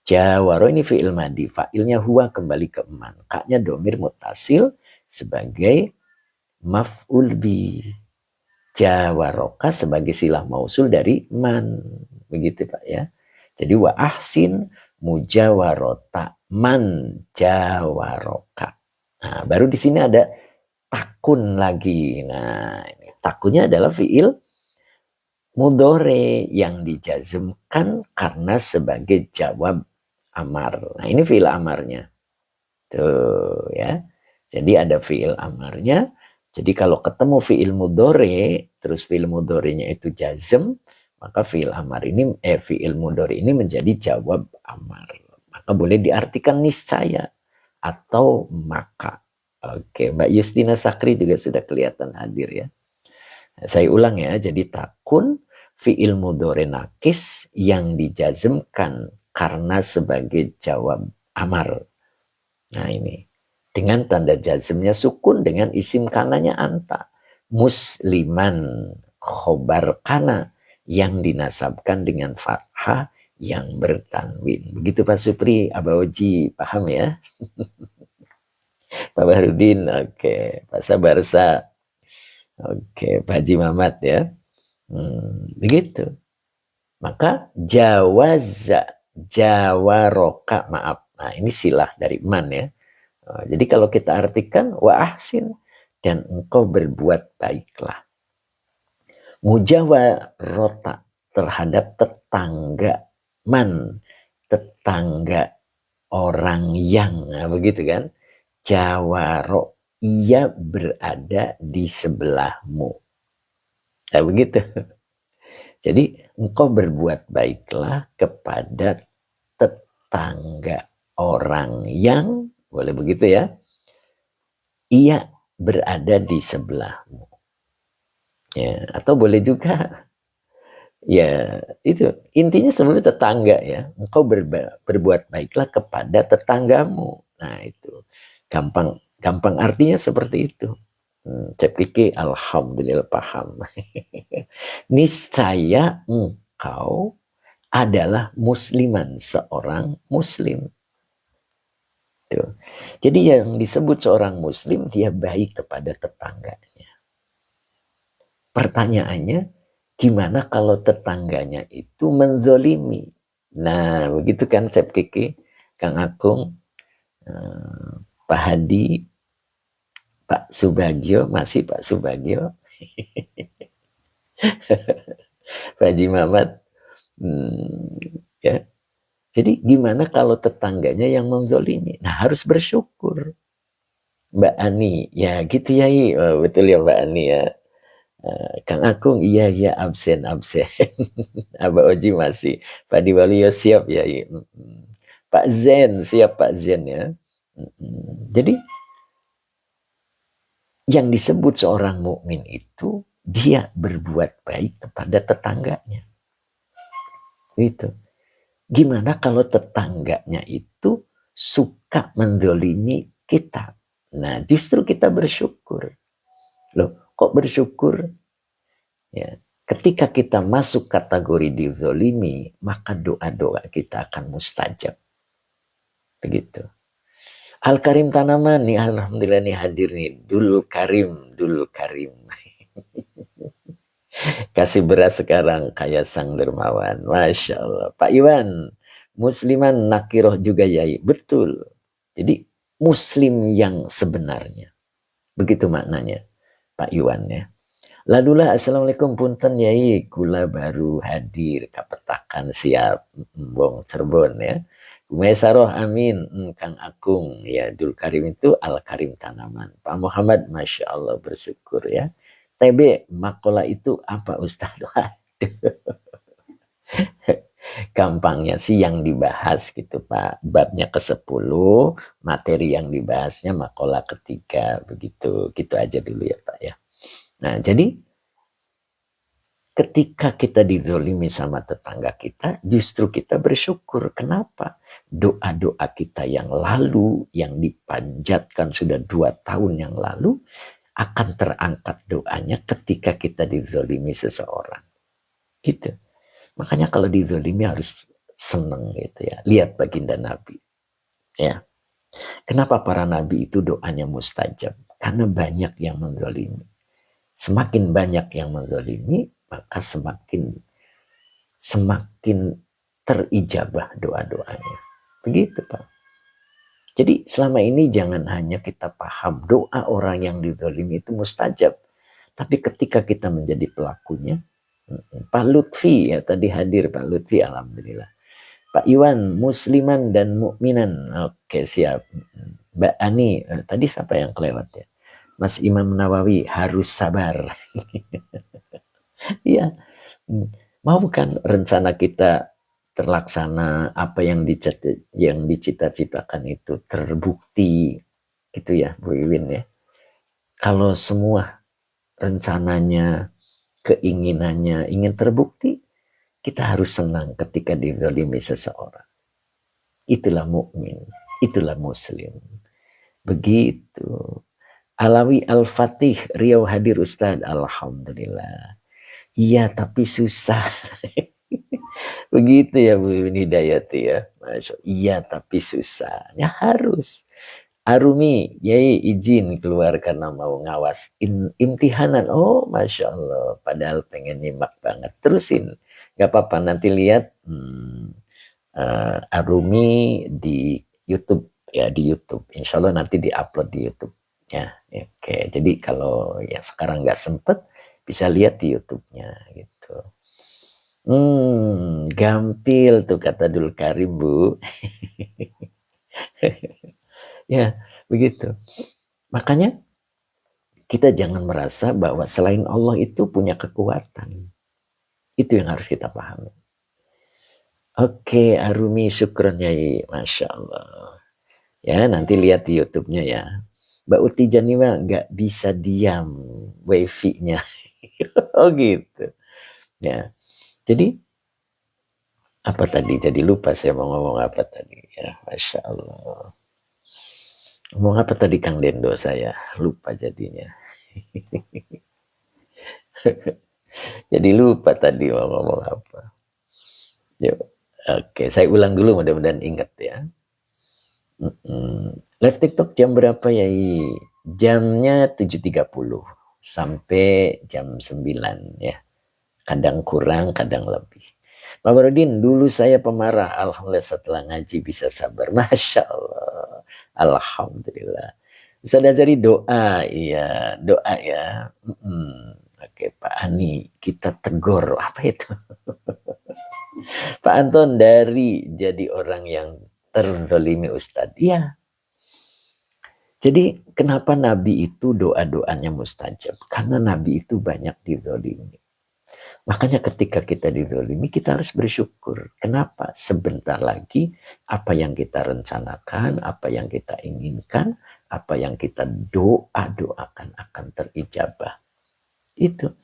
Jawaro ini fi'il madi, fa'ilnya huwa kembali ke man. Kaknya domir mutasil sebagai maf'ul bih. Jawaroka sebagai silah mausul dari man. Begitu Pak ya. Jadi wa ahsin mujawarota man jawaroka. Nah, baru di sini ada takun lagi. Nah, ini takunnya adalah fi'il mudhore yang dijazmkan karena sebagai jawab amar. Nah, ini fi'il amarnya. Tuh ya. Jadi ada fi'il amarnya. Jadi kalau ketemu fi'il mudhore, terus fi'il mudhorenya itu jazm, maka fi'il amar ini fi'il mudhore ini menjadi jawab amar. Maka boleh diartikan niscaya atau maka. Oke, Mbak Justina Sakri juga sudah kelihatan hadir ya. Saya ulang ya, jadi takun fi'il mudhore nakis yang dijazmkan karena sebagai jawab amar. Nah ini. Dengan tanda jazmnya sukun dengan isim kananya anta. Musliman khobar kana yang dinasabkan dengan fathah yang bertanwin. Begitu Pak Supri, Abaoji, paham ya? Pak Bahrudin, oke. Pak Sabarsa, oke. Pak Haji Mamat ya. Begitu. Maka jawaroka, maaf. Nah ini silah dari man ya. Jadi kalau kita artikan wa ahsin, dan engkau berbuat baiklah. Mujawarota terhadap tetangga man, tetangga orang yang, nah begitu kan. Jawaro, ia berada di sebelahmu. Nah begitu. Jadi engkau berbuat baiklah kepada tetangga orang yang, boleh begitu ya, ia berada di sebelahmu. Ya, atau boleh juga, ya itu intinya sebenarnya tetangga ya. Engkau berbuat baiklah kepada tetanggamu. Nah itu gampang artinya seperti itu. Saya pikir alhamdulillah paham. Niscaya engkau adalah musliman, seorang muslim. Tuh. Jadi yang disebut seorang muslim, dia baik kepada tetangganya. Pertanyaannya, gimana kalau tetangganya itu menzolimi? Nah, begitu kan Cep Kiki, Kang Akung, Pak Hadi, Pak Subagio, masih Pak Subagio. Pak Haji Mamat. Ya. Jadi gimana kalau tetangganya yang menzolimi? Nah, harus bersyukur. Mbak Ani, ya gitu ya, betul ya Mbak Ani ya. Kang Akung, iya iya absen absen. Abah Oji masih. Pak Diwaluyo siap ya. Pak Zen siap Pak Zen ya. Jadi yang disebut seorang mukmin itu dia berbuat baik kepada tetangganya. Itu. Gimana kalau tetangganya itu suka mendolimi kita? Nah, justru kita bersyukur. Loh, kok bersyukur? Ya, ketika kita masuk kategori dizolimi, maka doa-doa kita akan mustajab. Begitu. Al-Karim Tanaman nih, alhamdulillah nih hadir nih. Dul Karim. Kasih beras sekarang kayak sang dermawan. Masya Allah. Pak Iwan, musliman nakiroh juga yai. Betul. Jadi muslim yang sebenarnya. Begitu maknanya Pak Iwan ya. Lalulah assalamualaikum punten yai. Kula baru hadir kapetakan siap. Bong Cirebon ya. Mesaroh amin. Kang Akung ya. Dul Karim itu Al Karim Tanaman. Pak Muhammad Masya Allah bersyukur ya. TB, makola itu apa Ustaz? Gampangnya sih yang dibahas gitu Pak. Babnya ke-10, materi yang dibahasnya makola ketiga. Begitu, gitu aja dulu ya Pak ya. Nah jadi ketika kita dizolimi sama tetangga kita, justru kita bersyukur. Kenapa? Doa-doa kita yang lalu, yang dipanjatkan sudah 2 tahun yang lalu, akan terangkat doanya ketika kita dizolimi seseorang. Gitu. Makanya kalau dizolimi harus senang gitu ya. Lihat baginda Nabi. Ya. Kenapa para nabi itu doanya mustajab? Karena banyak yang menzolimi. Semakin banyak yang menzolimi, maka semakin terijabah doa-doanya. Begitu Pak. Jadi selama ini jangan hanya kita paham doa orang yang dizolimi itu mustajab. Tapi ketika kita menjadi pelakunya, Pak Lutfi ya tadi hadir Pak Lutfi alhamdulillah. Pak Iwan musliman dan mukminan. Oke siap. Mbak Ani tadi siapa yang kelewat ya? Mas Imam Nawawi harus sabar. Iya. Mau bukan rencana kita terlaksana, apa yang dicita-citakan itu terbukti gitu ya Bu Iwin ya. Kalau semua rencananya, keinginannya ingin terbukti, kita harus senang ketika dizalimi seseorang. Itulah mukmin, itulah muslim. Begitu. Alawi Al-Fatih, Riau hadir Ustaz, alhamdulillah. Iya tapi susah. Begitu ya Bu Hidayati ya. Masya Allah. Iya tapi susah. Ya harus. Arumi, yai izin keluar karena mau ngawas imtihanan. Oh Masya Allah. Padahal pengen nyimak banget. Terusin. Gak apa-apa nanti lihat Arumi di YouTube. Ya di YouTube. Insya Allah nanti diupload di YouTube. Ya, oke. Jadi kalau yang sekarang gak sempet bisa lihat di YouTube-nya gitu. Gampil tuh kata Dul Karim Bu. Ya, begitu. Makanya kita jangan merasa bahwa selain Allah itu punya kekuatan. Itu yang harus kita pahami. Oke, Arumi syukron yai, Masya Allah. Ya, nanti lihat di YouTube-nya ya. Mbak Uti Janiwa nggak bisa diam wifi-nya. Oh gitu. Ya, jadi apa tadi? Jadi lupa saya mau ngomong apa tadi. Ya, Masya Allah. Ngomong apa tadi Kang Dendo saya? Lupa jadinya. Jadi lupa tadi mau ngomong apa. Yuk. Oke, saya ulang dulu mudah-mudahan ingat ya. Live TikTok jam berapa ya? Jamnya 7.30 sampai jam 9 ya. Kadang kurang, kadang lebih. Pak Barodin, dulu saya pemarah. Alhamdulillah setelah ngaji bisa sabar. Masya Allah. Alhamdulillah. Bisa diajari doa, iya. Doa ya. Oke, Pak Ani, kita tegur. Apa itu? Pak Anton, dari jadi orang yang terzolimi Ustadz. Iya. Jadi kenapa Nabi itu doa-doanya mustajab? Karena Nabi itu banyak dizolimi. Makanya ketika kita dizolimi, kita harus bersyukur. Kenapa? Sebentar lagi apa yang kita rencanakan, apa yang kita inginkan, apa yang kita doakan akan terijabah. Itu.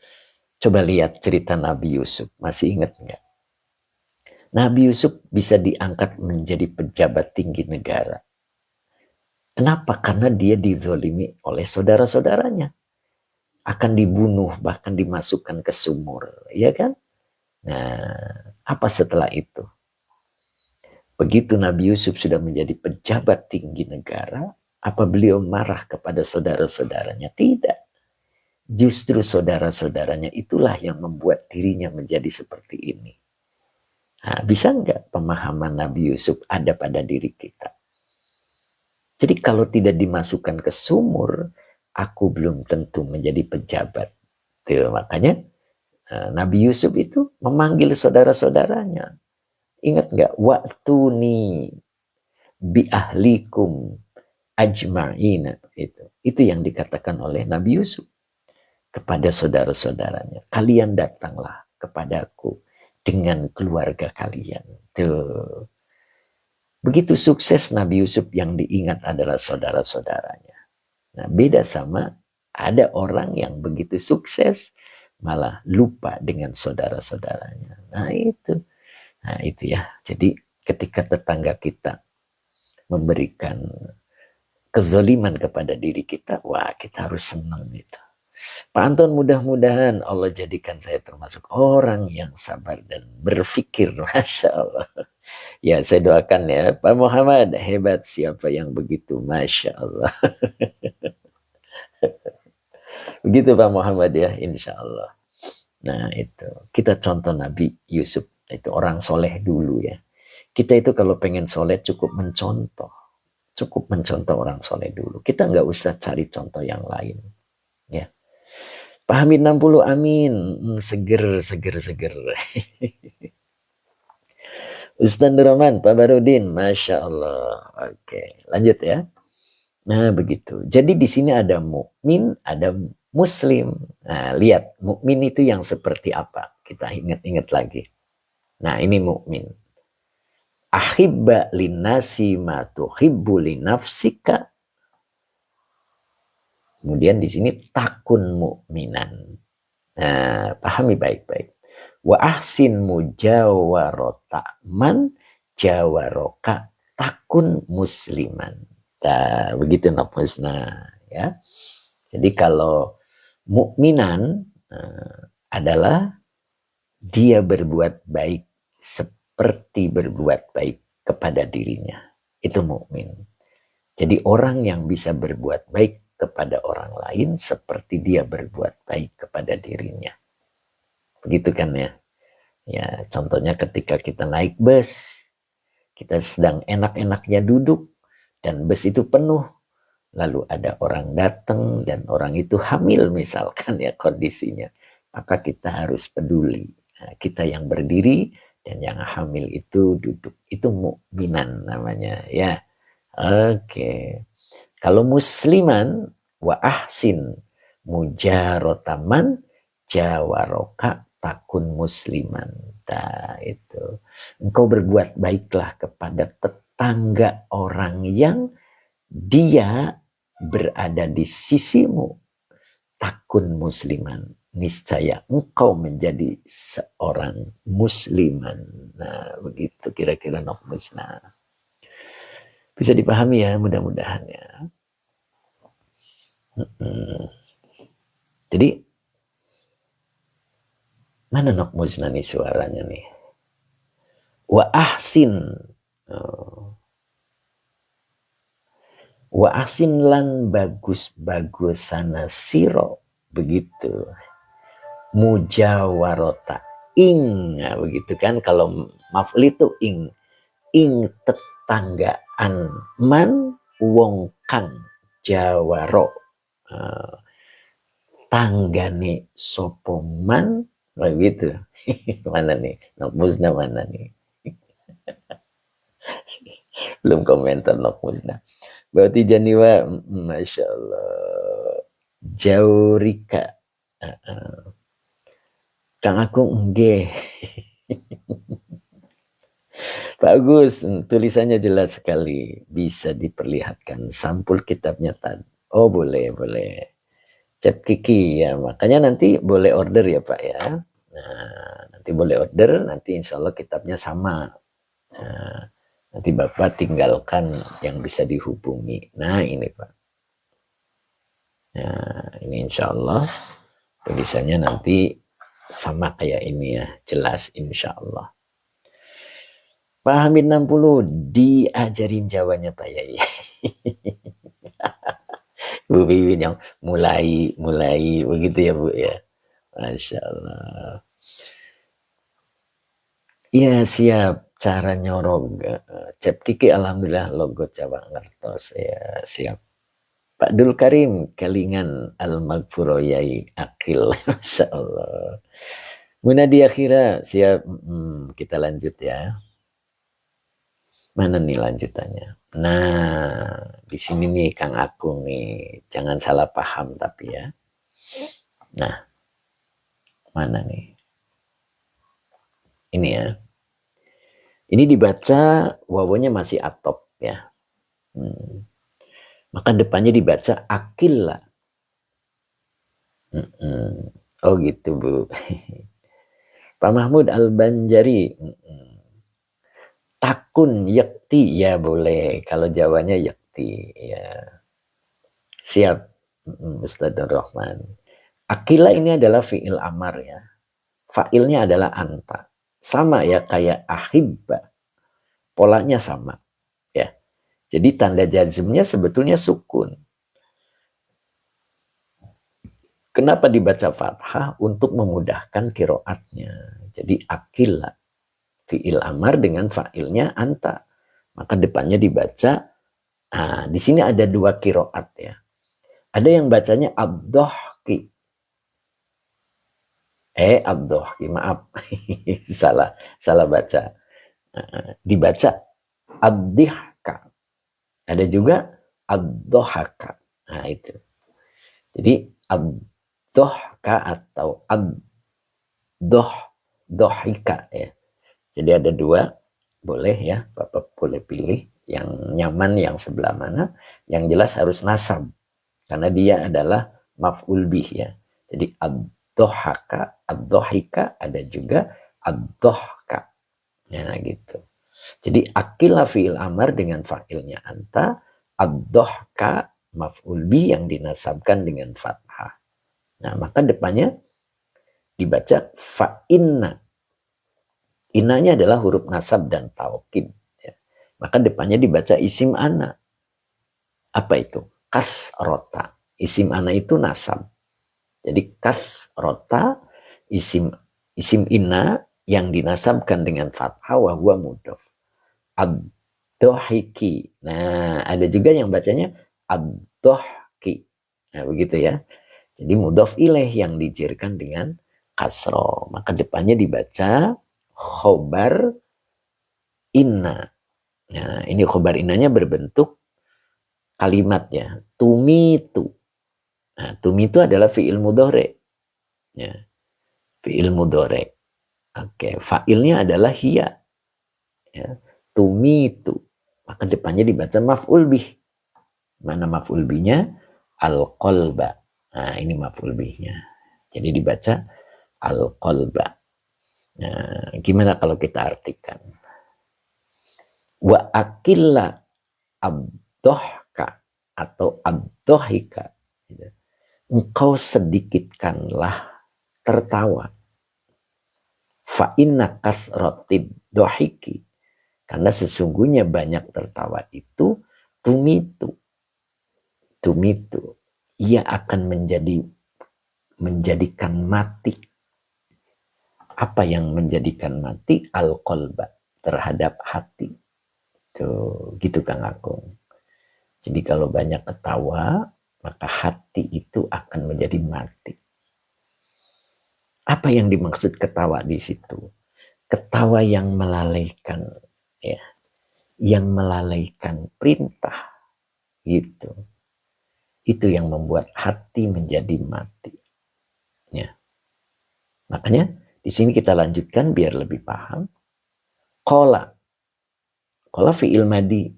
Coba lihat cerita Nabi Yusuf. Masih ingat nggak? Nabi Yusuf bisa diangkat menjadi pejabat tinggi negara. Kenapa? Karena dia dizolimi oleh saudara-saudaranya. Akan dibunuh, bahkan dimasukkan ke sumur. Ya kan? Nah, apa setelah itu? Begitu Nabi Yusuf sudah menjadi pejabat tinggi negara, apa beliau marah kepada saudara-saudaranya? Tidak. Justru saudara-saudaranya itulah yang membuat dirinya menjadi seperti ini. Nah, bisa nggak pemahaman Nabi Yusuf ada pada diri kita? Jadi kalau tidak dimasukkan ke sumur, aku belum tentu menjadi pejabat. Tuh, makanya Nabi Yusuf itu memanggil saudara-saudaranya. Ingat nggak? Waktu ni bi ahlikum ajma'ina. Itu yang dikatakan oleh Nabi Yusuf kepada saudara-saudaranya. Kalian datanglah kepadaku dengan keluarga kalian. Tuh. Begitu sukses Nabi Yusuf, yang diingat adalah saudara-saudaranya. Nah, beda sama ada orang yang begitu sukses malah lupa dengan saudara-saudaranya. Nah, itu ya. Jadi ketika tetangga kita memberikan kezaliman kepada diri kita, wah, kita harus senang gitu. Pak Anton, mudah-mudahan Allah jadikan saya termasuk orang yang sabar dan berpikir. Masya Allah. Ya, saya doakan ya. Pak Muhammad, hebat siapa yang begitu. Masya Allah. Begitu Pak Muhammad ya, insya Allah. Nah itu, kita contoh Nabi Yusuf. Itu orang soleh dulu ya. Kita itu kalau pengen soleh cukup mencontoh. Cukup mencontoh orang soleh dulu. Kita nggak usah cari contoh yang lain. Ya. Pak Hamid 60, amin. Seger. Ustaz Nurman, Pak Barudin, Masya Allah. Oke, lanjut ya. Nah begitu. Jadi di sini ada mukmin, ada muslim. Nah lihat, mukmin itu yang seperti apa? Kita ingat-ingat lagi. Nah ini mukmin. Ahibba linnasi ma tuhibbu linafsika. Kemudian di sini takun mukminan. Nah, pahami baik-baik. Wa ahsin mujawarota man jawaroka takun musliman. Nah, begitu nafusna ya. Jadi kalau mukminan adalah dia berbuat baik seperti berbuat baik kepada dirinya. Itu mukmin. Jadi orang yang bisa berbuat baik kepada orang lain seperti dia berbuat baik kepada dirinya. Begitu kan ya? Ya, contohnya ketika kita naik bus, kita sedang enak-enaknya duduk dan bus itu penuh. Lalu ada orang datang dan orang itu hamil misalkan ya kondisinya. Maka kita harus peduli. Nah, kita yang berdiri dan yang hamil itu duduk. Itu mukminan namanya ya. Oke. Kalau musliman wa ahsin mujarotaman jawaroka takun musliman. Nah, itu. Engkau berbuat baiklah kepada tetangga orang yang dia berada di sisimu. Takun musliman. Niscaya engkau menjadi seorang musliman. Nah, begitu kira-kira nafmusna. Bisa dipahami ya, mudah-mudahan ya. Jadi mana nafmusna nih suaranya nih? Wa ahsin. Wa ahsin lan bagus-bagusana siro. Begitu. Mujawarota. Ing. Nah, begitu kan. Kalau maf'ul itu ing. Ing tetanggaan man wong kang jawaro. tanggane sopoman begitu. Mana nih Nok Musna, mana nih? Belum komentar Nok Musna. Berarti Janiwa, Masya Allah. Jaurika. Kang Akung enggak. Bagus, tulisannya jelas sekali. Bisa diperlihatkan sampul kitabnya tadi. Oh boleh, boleh. Cep Kiki ya, makanya nanti boleh order ya Pak ya. Nah, nanti boleh order, nanti insya Allah kitabnya sama. Nah, nanti Bapak tinggalkan yang bisa dihubungi. Nah ini Pak. Nah ini insya Allah tulisannya nanti sama kayak ini ya, jelas insya Allah. Pak Hamid 60 diajarin Jawanya Pak Yai. Bu Wiwin yang mulai begitu ya Bu ya. Masya Allah. Iya siap, cara nyorog Cep Kiki alhamdulillah logo Jawa ngertos ya, siap. Pak Dul Karim kelingan al magfuro yai akil. Masya Allah. Munadi akhira siap. Kita lanjut ya. Mana nih lanjutannya? Nah, di sini nih Kang Akung nih, jangan salah paham tapi ya. Nah, mana nih? Ini ya. Ini dibaca wawunya masih atop ya. Maka depannya dibaca akilla. Oh gitu Bu. Pak Mahmud Al-Banjari. Takun yakti ya boleh. Kalau Jawanya yakti ya. Siap Ustaz Rahman. Akila ini adalah fi'il amar ya. Fa'ilnya adalah anta. Sama ya kayak ahibba. Polanya sama ya. Jadi tanda jazmnya sebetulnya sukun. Kenapa dibaca fathah? Untuk memudahkan kiroatnya. Jadi akila. Fi'il amar dengan fa'ilnya anta. Maka depannya dibaca. Nah, di sini ada dua kiroat ya. Ada yang bacanya abdohki. Abdohki, maaf. salah baca. Dibaca addihka. Ada juga addohaka. Nah itu. Jadi addohka atau addohika ya. Jadi ada dua. Boleh ya. Bapak boleh pilih yang nyaman yang sebelah mana. Yang jelas harus nasab. Karena dia adalah maf'ul bih ya. Jadi addohaka, addohika, ada juga addohka. Ya gitu. Jadi akila fi'il amar dengan fa'ilnya anta, addohka maf'ul bih yang dinasabkan dengan fathah. Nah maka depannya dibaca fa'inna. Innanya adalah huruf nasab dan taukid. Ya. Maka depannya dibaca isim ana. Apa itu? Kasrota. Isim ana itu nasab. Jadi kasrota isim inna yang dinasabkan dengan fathah wa huwa mudhof. Ad-dohiki. Nah, ada juga yang bacanya ad-dohki. Nah, begitu ya. Jadi mudhof ilaih yang dijirkan dengan kasro. Maka depannya dibaca khobar inna. Nah, ini khobar innanya berbentuk kalimat ya. Tumitu. Nah, tumitu adalah fi'il mudhari. Ya. Fi'il mudhari. Oke, fa'ilnya adalah hiya. Ya. Tumitu. Maka depannya dibaca maf'ul bih. Mana maf'ul bihnya? Al-qalba. Nah, ini maf'ul bihnya. Jadi dibaca al-qalba. Nah, gimana kalau kita artikan? Wa akilla abdohka atau abdohika. Engkau sedikitkanlah tertawa. Fa inna kasratid dohiki. Karena sesungguhnya banyak tertawa itu tumitu. Tumitu. Ia akan menjadikan mati. Apa yang menjadikan mati? Al-qalba. Terhadap hati. Tuh, gitu Kang Akung. Jadi kalau banyak ketawa, maka hati itu akan menjadi mati. Apa yang dimaksud ketawa di situ? Ketawa yang melalaikan, ya, yang melalaikan perintah, gitu. Itu yang membuat hati menjadi mati. Ya. Makanya di sini kita lanjutkan biar lebih paham. Qala fi'il madi,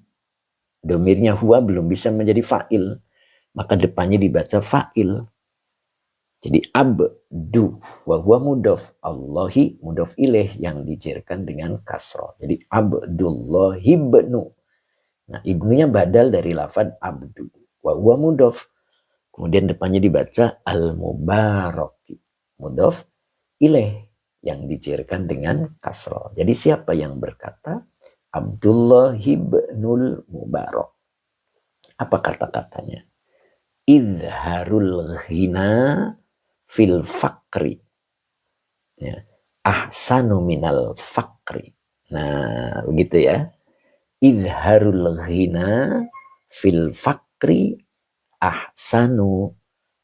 domirnya huwa belum bisa menjadi fa'il, maka depannya dibaca fa'il. Jadi abdu wa huwa mudhof, Allahi mudhof ilaih yang dijerkan dengan kasroh. Jadi Abdullah ibnu. Nah, ibnunya badal dari lafaz abdu. Wa huwa mudhof. Kemudian depannya dibaca al-mubaraki. Mudhof ilaih yang dijerkan dengan kasroh. Jadi siapa yang berkata? Abdullah ibnul Mubarak. Apa kata-katanya? Izharul ghina fil fakri, ya, ahsanu minal fakri. Nah, begitu ya. Izharul ghina fil fakri ahsanu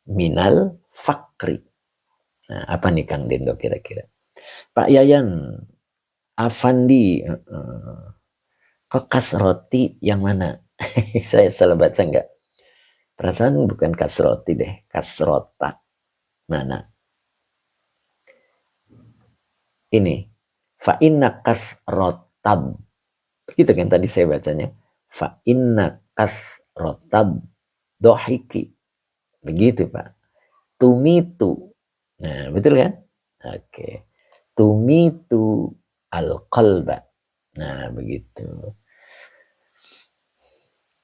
minal fakri. Nah, apa nih Kang Dendo kira-kira? Pak Yayan, Afandi, kok kasroti yang mana? Saya salah baca enggak? Perasaan bukan kasroti deh, kasrota. Mana? Ini. Fa inna kasrotab. Begitu kan tadi saya bacanya. Fa inna kasrotab dohiki. Begitu Pak. Tumitu. Nah, betul kan? Oke. Tumitu al-qalba. Nah, begitu.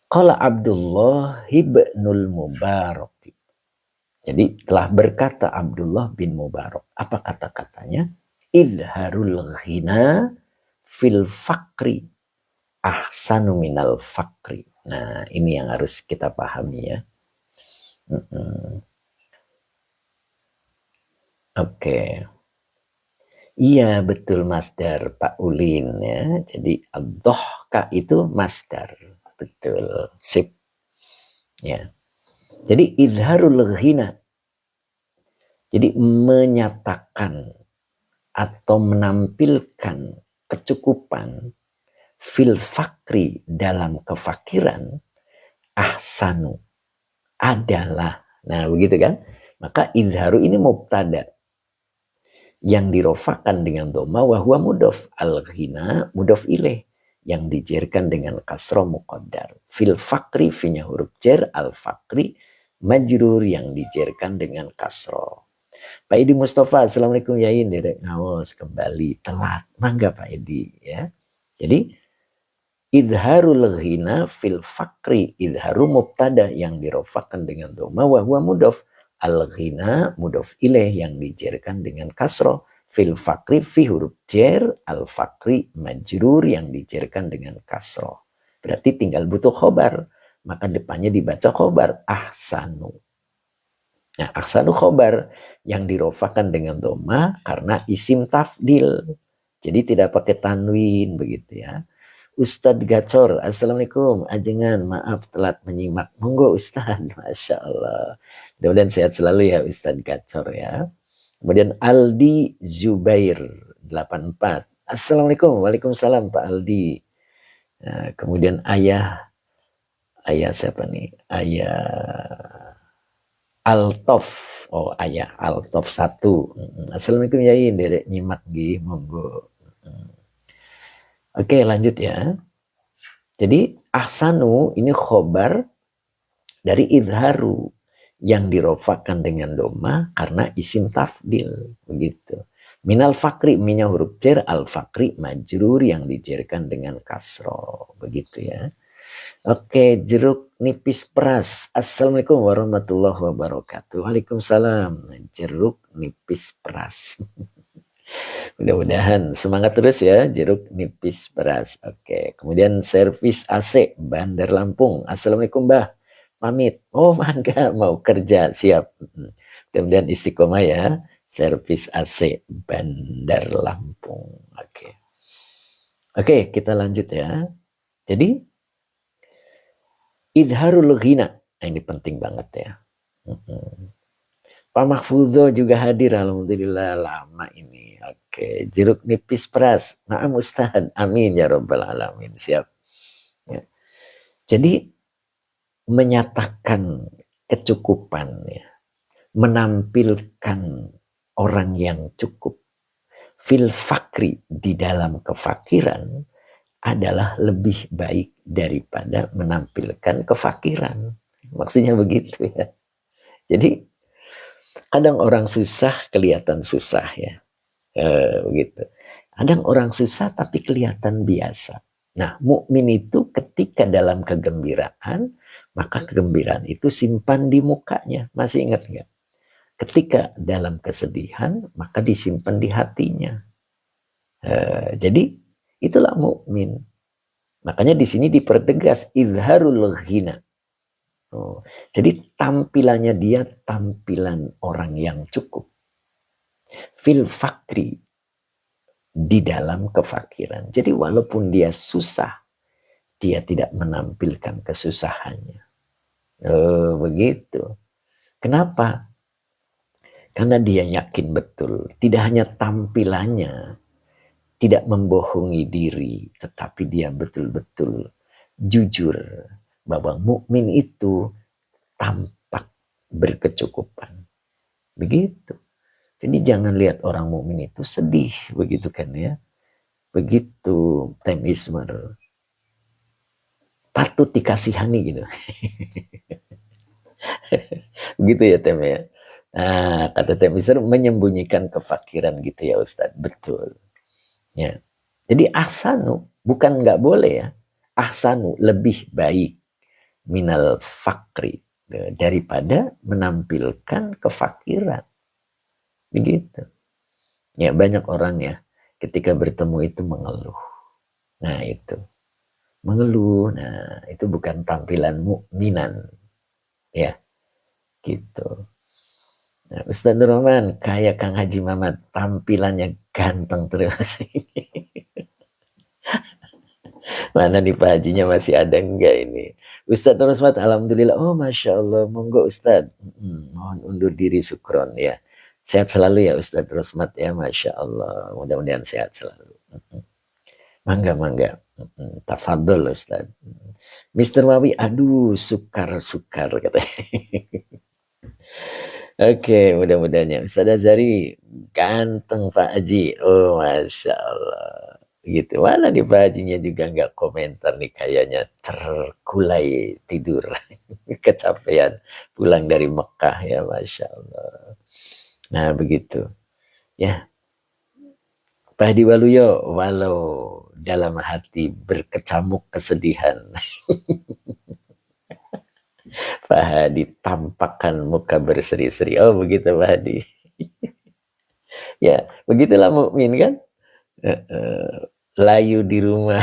Qala Abdullah ibnul Mubarak. Jadi telah berkata Abdullah bin Mubarak. Apa kata-katanya? Izharul ghina fil fakri ahsanu minal fakri. Nah, ini yang harus kita pahami ya. Oke. Iya, betul masdar Pak Ulin ya. Jadi ad-dhahka itu masdar. Betul. Sip. Ya. Jadi izharul ghina. Jadi menyatakan atau menampilkan kecukupan fil fakri dalam kefakiran ahsanu adalah. Nah, begitu kan? Maka izharu ini mubtada yang dirofakan dengan dhamma wa huwa mudhof, al-ghina mudhof ilaih yang dijerkan dengan kasroh muqaddar. Fil fakri finya huruf jer, al fakri majrur yang dijerkan dengan kasroh. Pak Edi Mustafa, Assalamualaikum Yain, Dedek Ngawos kembali telat. Mangga Pak Edi ya. Jadi izharul ghina fil fakri, izharu mubtada yang dirofakan dengan dhamma wa huwa mudhof, al ghina mudhof ilaih yang dijerkan dengan kasroh, fil fakri fi huruf jer, al fakri majrur yang dijerkan dengan kasroh. Berarti tinggal butuh khobar, maka depannya dibaca khobar ahsanu. Nah, ahsanu khobar yang dirofakan dengan dhamma karena isim tafdil. Jadi tidak pakai tanwin begitu ya. Ustadz Gacor, Assalamualaikum, ajengan, maaf telat menyimak. Monggo Ustadz, Masya Allah. Mudah-mudahan sehat selalu ya Ustadz Gacor ya. Kemudian Aldi Zubair, 84. Assalamualaikum, waalaikumsalam Pak Aldi. Nah, kemudian ayah siapa nih? Ayah Altof, oh ayah Altof 1. Assalamualaikum Yain, Dedek nyimak gih, monggo. Oke, lanjut ya. Jadi ahsanu ini khobar dari izharu yang dirofakan dengan dhamma karena isim tafdil begitu. Minal fakri, minya huruf jer, al fakri majrur yang dijerkan dengan kasroh begitu ya. Oke, jeruk nipis peras. Assalamualaikum warahmatullahi wabarakatuh. Waalaikumsalam. Jeruk nipis peras. Mudah-mudahan semangat terus ya, jeruk nipis beras. Oke, kemudian servis AC Bandar Lampung. Assalamualaikum Mbah, pamit. Oh mangga, mau kerja, siap. Mudah-mudahan istiqomah ya, servis AC Bandar Lampung. Oke, kita lanjut ya. Jadi idharul ghina, ini penting banget ya. Pak Mahfuzo juga hadir, alhamdulillah, lama ini. Oke, jeruk nipis peras. Naam Ustaz, amin ya rabbal alamin. Siap. Ya. Jadi menyatakan kecukupan, ya, menampilkan orang yang cukup fil fakri, di dalam kefakiran, adalah lebih baik daripada menampilkan kefakiran. Maksudnya begitu ya. Jadi kadang orang susah kelihatan susah ya, begitu. Kadang orang susah tapi kelihatan biasa. Nah, mukmin itu ketika dalam kegembiraan, maka kegembiraan itu simpan di mukanya. Masih ingat nggak? Ketika dalam kesedihan, maka disimpan di hatinya. Jadi itulah mukmin. Makanya di sini dipertegas izharul ghina. Jadi tampilannya dia tampilan orang yang cukup. Fil fakri, di dalam kefakiran. Jadi walaupun dia susah, dia tidak menampilkan kesusahannya. Begitu. Kenapa? Karena dia yakin betul, tidak hanya tampilannya tidak membohongi diri, tetapi dia betul-betul jujur bahwa mukmin itu tampak berkecukupan. Begitu. Jadi jangan lihat orang mukmin itu sedih, begitu kan ya. Begitu Tem Ismar. Patut dikasihani gitu. Begitu ya Tem ya. Nah, kata Tem Ismar menyembunyikan kefakiran gitu ya Ustadz. Betul. Ya. Jadi ahsanu bukan nggak boleh ya. Ahsanu lebih baik minal fakri, daripada menampilkan kefakiran. Begitu. Ya, banyak orang ya ketika bertemu itu mengeluh. Nah, itu. Mengeluh, nah itu bukan tampilan mukminan. Ya, gitu. Nah, Ustaz Rahman kayak Kang Haji Mamat, tampilannya ganteng terus. Mana nih Pak Hajinya masih ada enggak ini? Ustaz Rahmat, alhamdulillah. Oh, Masya Allah, monggo Ustaz. Mohon undur diri, syukron ya. Sehat selalu ya Ustaz Rahmat ya, Masya Allah. Mudah-mudahan sehat selalu. Mangga. Tafadhol Ustaz. Mr. Wawi, aduh, sukar katanya. Oke, mudah-mudahan ya. Ustaz Azhari, ganteng Pak Haji. Oh, Masya Allah. Gitu. Mana nih Pak Hajinya juga nggak komentar nih, kayaknya terkulai tidur. Kecapean pulang dari Mekah ya, Masya Allah. Nah, begitu. Ya. Pak Hadi Waluyo, walau dalam hati berkecamuk kesedihan. Pak Hadi tampakkan muka berseri-seri. Oh, begitu Pak Hadi. Ya, begitulah mukmin kan? Layu di rumah.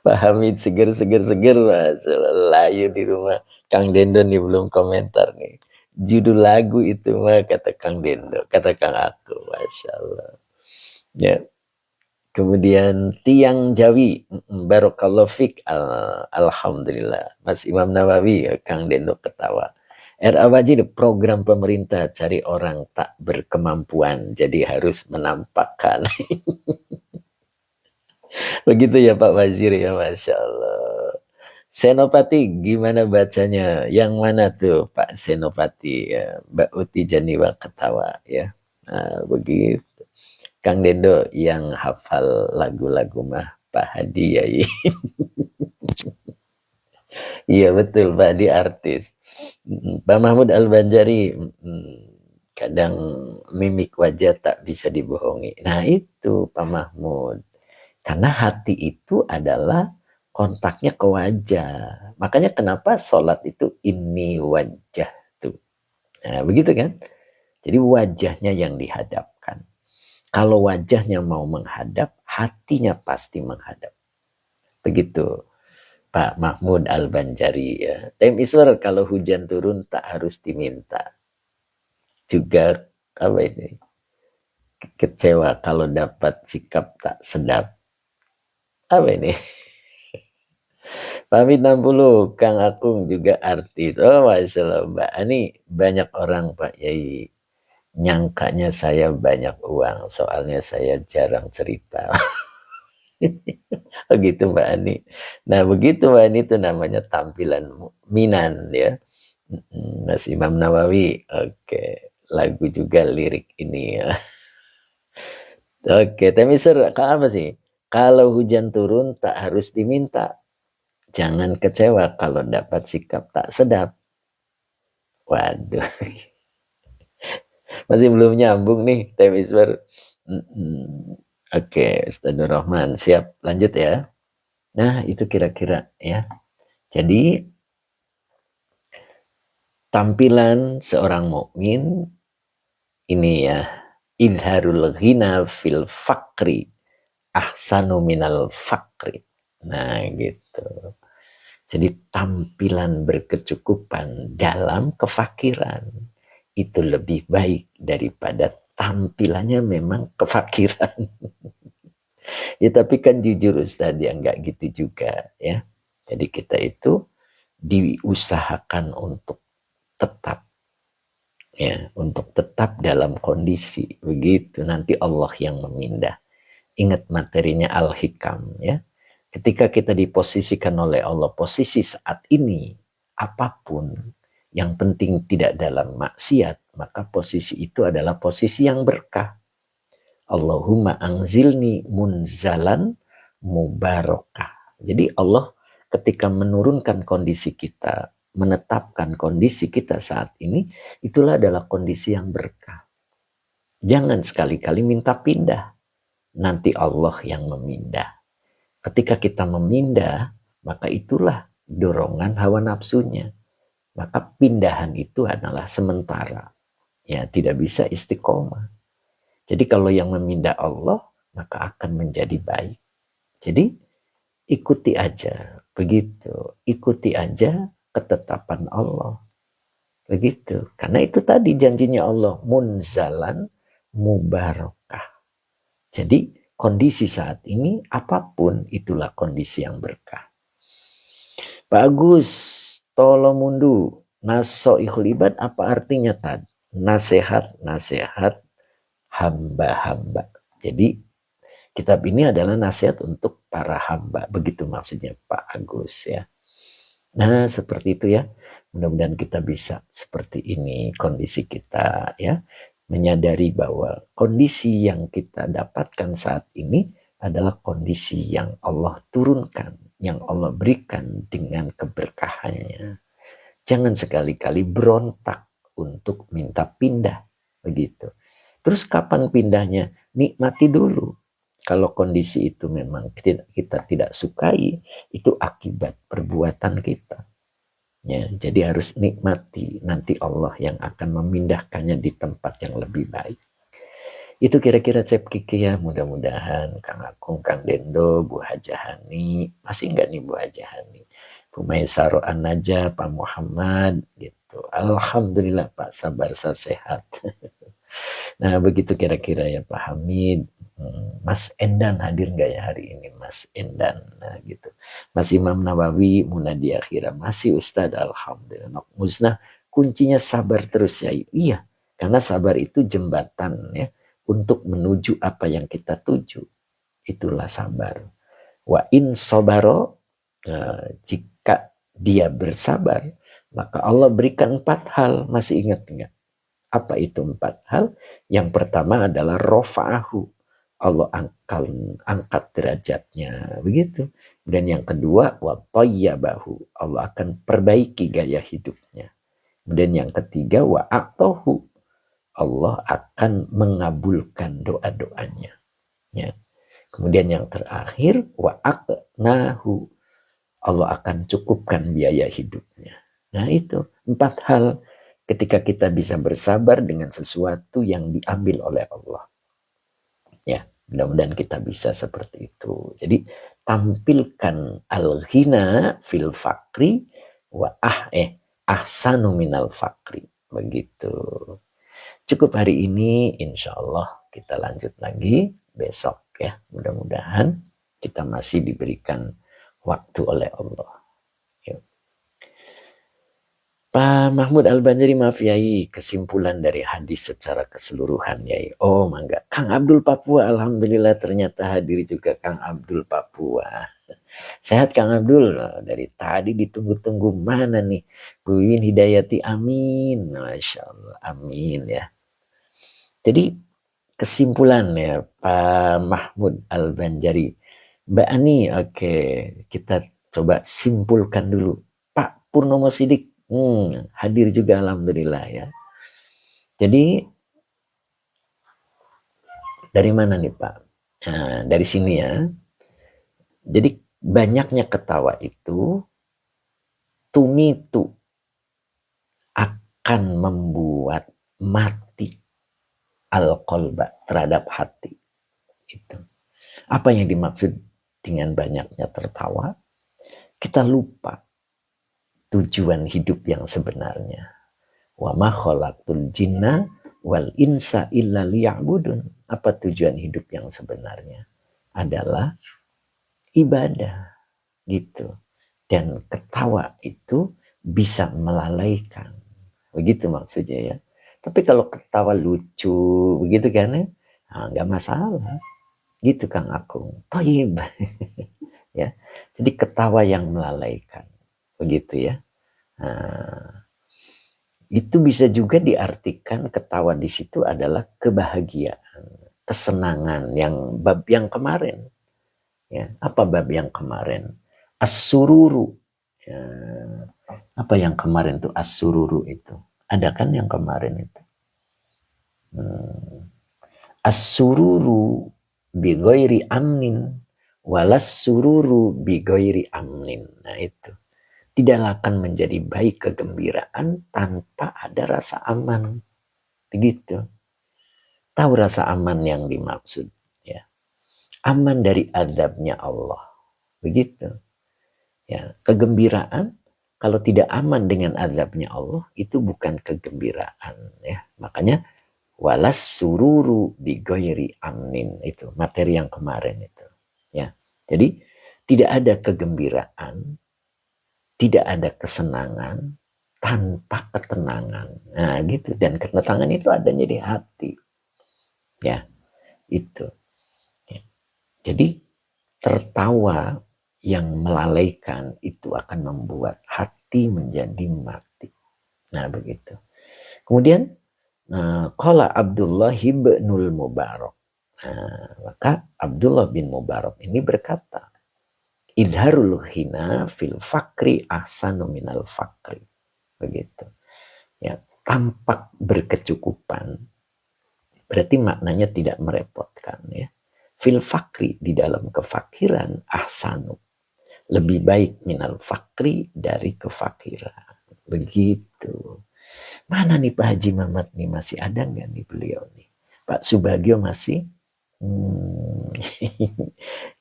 Pak Hamid seger. Layu di rumah. Kang Dendo nih belum komentar nih. Judul lagu itu mah kata Kang Dendo, kata Kang aku, Masya Allah. Ya. Kemudian Tiang Jawi, Barokallahu Fik, alhamdulillah. Mas Imam Nawawi, Kang Dendo ketawa. RA Wajid, program pemerintah cari orang tak berkemampuan, jadi harus menampakkan. Begitu ya Pak Wazir ya, Masya Allah. Senopati gimana bacanya? Yang mana tuh Pak Senopati? Ya, Mbak Uti Janiwa ketawa ya. Nah, begitu. Kang Dendo yang hafal lagu-lagu mah Pak Hadi ya. Iya betul Pak Hadi artis. Pak Mahmud Al-Banjari, kadang mimik wajah tak bisa dibohongi. Nah itu Pak Mahmud. Karena hati itu adalah kontaknya ke wajah. Makanya kenapa sholat itu ini wajah tuh. Nah, begitu kan? Jadi wajahnya yang dihadapkan. Kalau wajahnya mau menghadap, hatinya pasti menghadap. Begitu Pak Mahmud Al-Banjari ya. Tem Iswar, kalau hujan turun tak harus diminta. Juga apa ini? Kecewa kalau dapat sikap tak sedap. Apa ini? Pamit 60, Kang Akung juga artis. Oh, Masya Allah, Mbak Ani. Banyak orang, Pak Yai, nyangkanya saya banyak uang. Soalnya saya jarang cerita. Begitu Mbak Ani. Nah, begitu Mbak Ani itu namanya tampilan mukminan ya. Mas Imam Nawawi. Oke. Lagu juga lirik ini ya. Oke, tapi apa sih? Kalau hujan turun tak harus diminta. Jangan kecewa kalau dapat sikap tak sedap. Waduh, masih belum nyambung nih, Temisber. Oke, Ustadzur Rahman, siap lanjut ya. Nah, itu kira-kira ya. Jadi, tampilan seorang mukmin ini ya, idharul ghina fil fakri ahsanu minal fakri. Nah, gitu. Jadi tampilan berkecukupan dalam kefakiran itu lebih baik daripada tampilannya memang kefakiran. Ya tapi kan jujur Ustaz ya nggak gitu juga ya. Jadi kita itu diusahakan untuk tetap ya, untuk tetap dalam kondisi begitu. Nanti Allah yang memindah. Ingat materinya Al-Hikam ya. Ketika kita diposisikan oleh Allah posisi saat ini, apapun yang penting tidak dalam maksiat, maka posisi itu adalah posisi yang berkah. Allahumma anzilni munzalan mubarakah. Jadi Allah ketika menurunkan kondisi kita, menetapkan kondisi kita saat ini, itulah adalah kondisi yang berkah. Jangan sekali-kali minta pindah. Nanti Allah yang memindah. Ketika kita memindah, maka itulah dorongan hawa nafsunya. Maka pindahan itu adalah sementara. Ya, tidak bisa istiqomah. Jadi kalau yang memindah Allah, maka akan menjadi baik. Jadi ikuti aja, begitu. Ikuti aja ketetapan Allah. Begitu. Karena itu tadi janjinya Allah, munzalan mubarakah. Jadi kondisi saat ini apapun itulah kondisi yang berkah. Pak Agus, Tolomundu, nasoihul ibad apa artinya tadi? Nasihat hamba-hamba. Jadi kitab ini adalah nasihat untuk para hamba. Begitu maksudnya Pak Agus ya. Nah seperti itu ya. Mudah-mudahan kita bisa seperti ini kondisi kita ya. Menyadari bahwa kondisi yang kita dapatkan saat ini adalah kondisi yang Allah turunkan. Yang Allah berikan dengan keberkahannya. Jangan sekali-kali berontak untuk minta pindah. Begitu. Terus kapan pindahnya? Nikmati dulu. Kalau kondisi itu memang kita tidak sukai, itu akibat perbuatan kita. Ya, jadi harus nikmati. Nanti Allah yang akan memindahkannya di tempat yang lebih baik. Itu kira-kira Cep Kiki ya. Mudah-mudahan Kang Akung, Kang Dendo, Bu Hajahani. Masih enggak nih Bu Hajahani? Bu Maisaro An-Najah, Pak Muhammad. Gitu. Alhamdulillah Pak Sabar sehat. Nah begitu kira-kira ya Pak Hamid. Mas Endan hadir nggak ya hari ini Mas Endan? Nah gitu. Mas Imam Nawawi Munadi Akhirah masih Ustadz Alhamdulillah. Musnah kuncinya sabar terus ya. Iya karena sabar itu jembatan ya untuk menuju apa yang kita tuju. Itulah sabar. Wa in sobaro jika dia bersabar maka Allah berikan 4 hal. Masih ingat nggak? Apa itu 4 hal? Yang pertama adalah rofa'ahu. Allah angkat derajatnya. Begitu. Dan yang kedua, wa tayyabahu. Allah akan perbaiki gaya hidupnya. Dan yang ketiga, wa aqtahu. Allah akan mengabulkan doa-doanya. Ya. Kemudian yang terakhir, wa aqnahu. Allah akan cukupkan biaya hidupnya. Nah itu 4 hal. Ketika kita bisa bersabar dengan sesuatu yang diambil oleh Allah. Ya, mudah-mudahan kita bisa seperti itu. Jadi tampilkan al-ghina fil fakri wa ahsanu minal fakri. Begitu. Cukup hari ini, insya Allah kita lanjut lagi besok ya. Mudah-mudahan kita masih diberikan waktu oleh Allah. Pak Mahmud Al-Banjari, maaf Yai, kesimpulan dari hadis secara keseluruhan Yai. Oh mangga. Kang Abdul Papua, alhamdulillah ternyata hadir juga Kang Abdul Papua. Sehat Kang Abdul, dari tadi ditunggu-tunggu mana nih? Bu Win Hidayati, amin. Masya Allah, amin ya. Jadi kesimpulan ya Pak Mahmud Al-Banjari. Mbak Ani, oke, kita coba simpulkan dulu. Pak Purnomo Sidik, hadir juga alhamdulillah ya. Jadi dari mana nih Pak? Nah, dari sini ya. Jadi banyaknya ketawa itu tumitu akan membuat mati al-qalba, terhadap hati. Itu. Apa yang dimaksud dengan banyaknya tertawa? Kita lupa tujuan hidup yang sebenarnya. Wa ma khalaqtul jinna wal insa illa liya'budun. Apa tujuan hidup yang sebenarnya? Adalah ibadah gitu. Dan ketawa itu bisa melalaikan. Begitu maksudnya ya. Tapi kalau ketawa lucu begitu kan ya, nggak masalah. Gitu Kang Akung. Toyib. Ya. Jadi ketawa yang melalaikan. Begitu ya. Nah, itu bisa juga diartikan ketawa di situ adalah kebahagiaan, kesenangan yang bab yang kemarin. Ya, apa bab yang kemarin? As-sururu. Ya, apa yang kemarin tuh as-sururu itu? Ada kan yang kemarin itu? As-sururu bi ghairi amnin walas sururu bi ghairi amnin. Nah itu. Tidaklah akan menjadi baik kegembiraan tanpa ada rasa aman. Begitu. Tahu rasa aman yang dimaksud. Ya. Aman dari azabnya Allah. Begitu. Ya. Kegembiraan, kalau tidak aman dengan azabnya Allah, itu bukan kegembiraan. Ya. Makanya, walas sururu bigoyri amnin. Itu materi yang kemarin itu. Ya. Jadi, tidak ada kegembiraan, tidak ada kesenangan tanpa ketenangan. Nah, gitu. Dan ketenangan itu adanya di hati. Ya, itu. Ya. Jadi, tertawa yang melalaikan itu akan membuat hati menjadi mati. Nah, begitu. Kemudian, qala Abdullah ibnul Mubarak. Maka Abdullah bin Mubarak ini berkata, idharul khina fil fakri ahsanu minal fakri. Begitu. Ya, tampak berkecukupan berarti maknanya tidak merepotkan ya. Fil fakri, di dalam kefakiran, ahsanu, lebih baik minal fakri, dari kefakiran. Begitu. Mana nih Pak Haji Mamat nih, masih ada nggak nih beliau nih? Pak Subagio masih?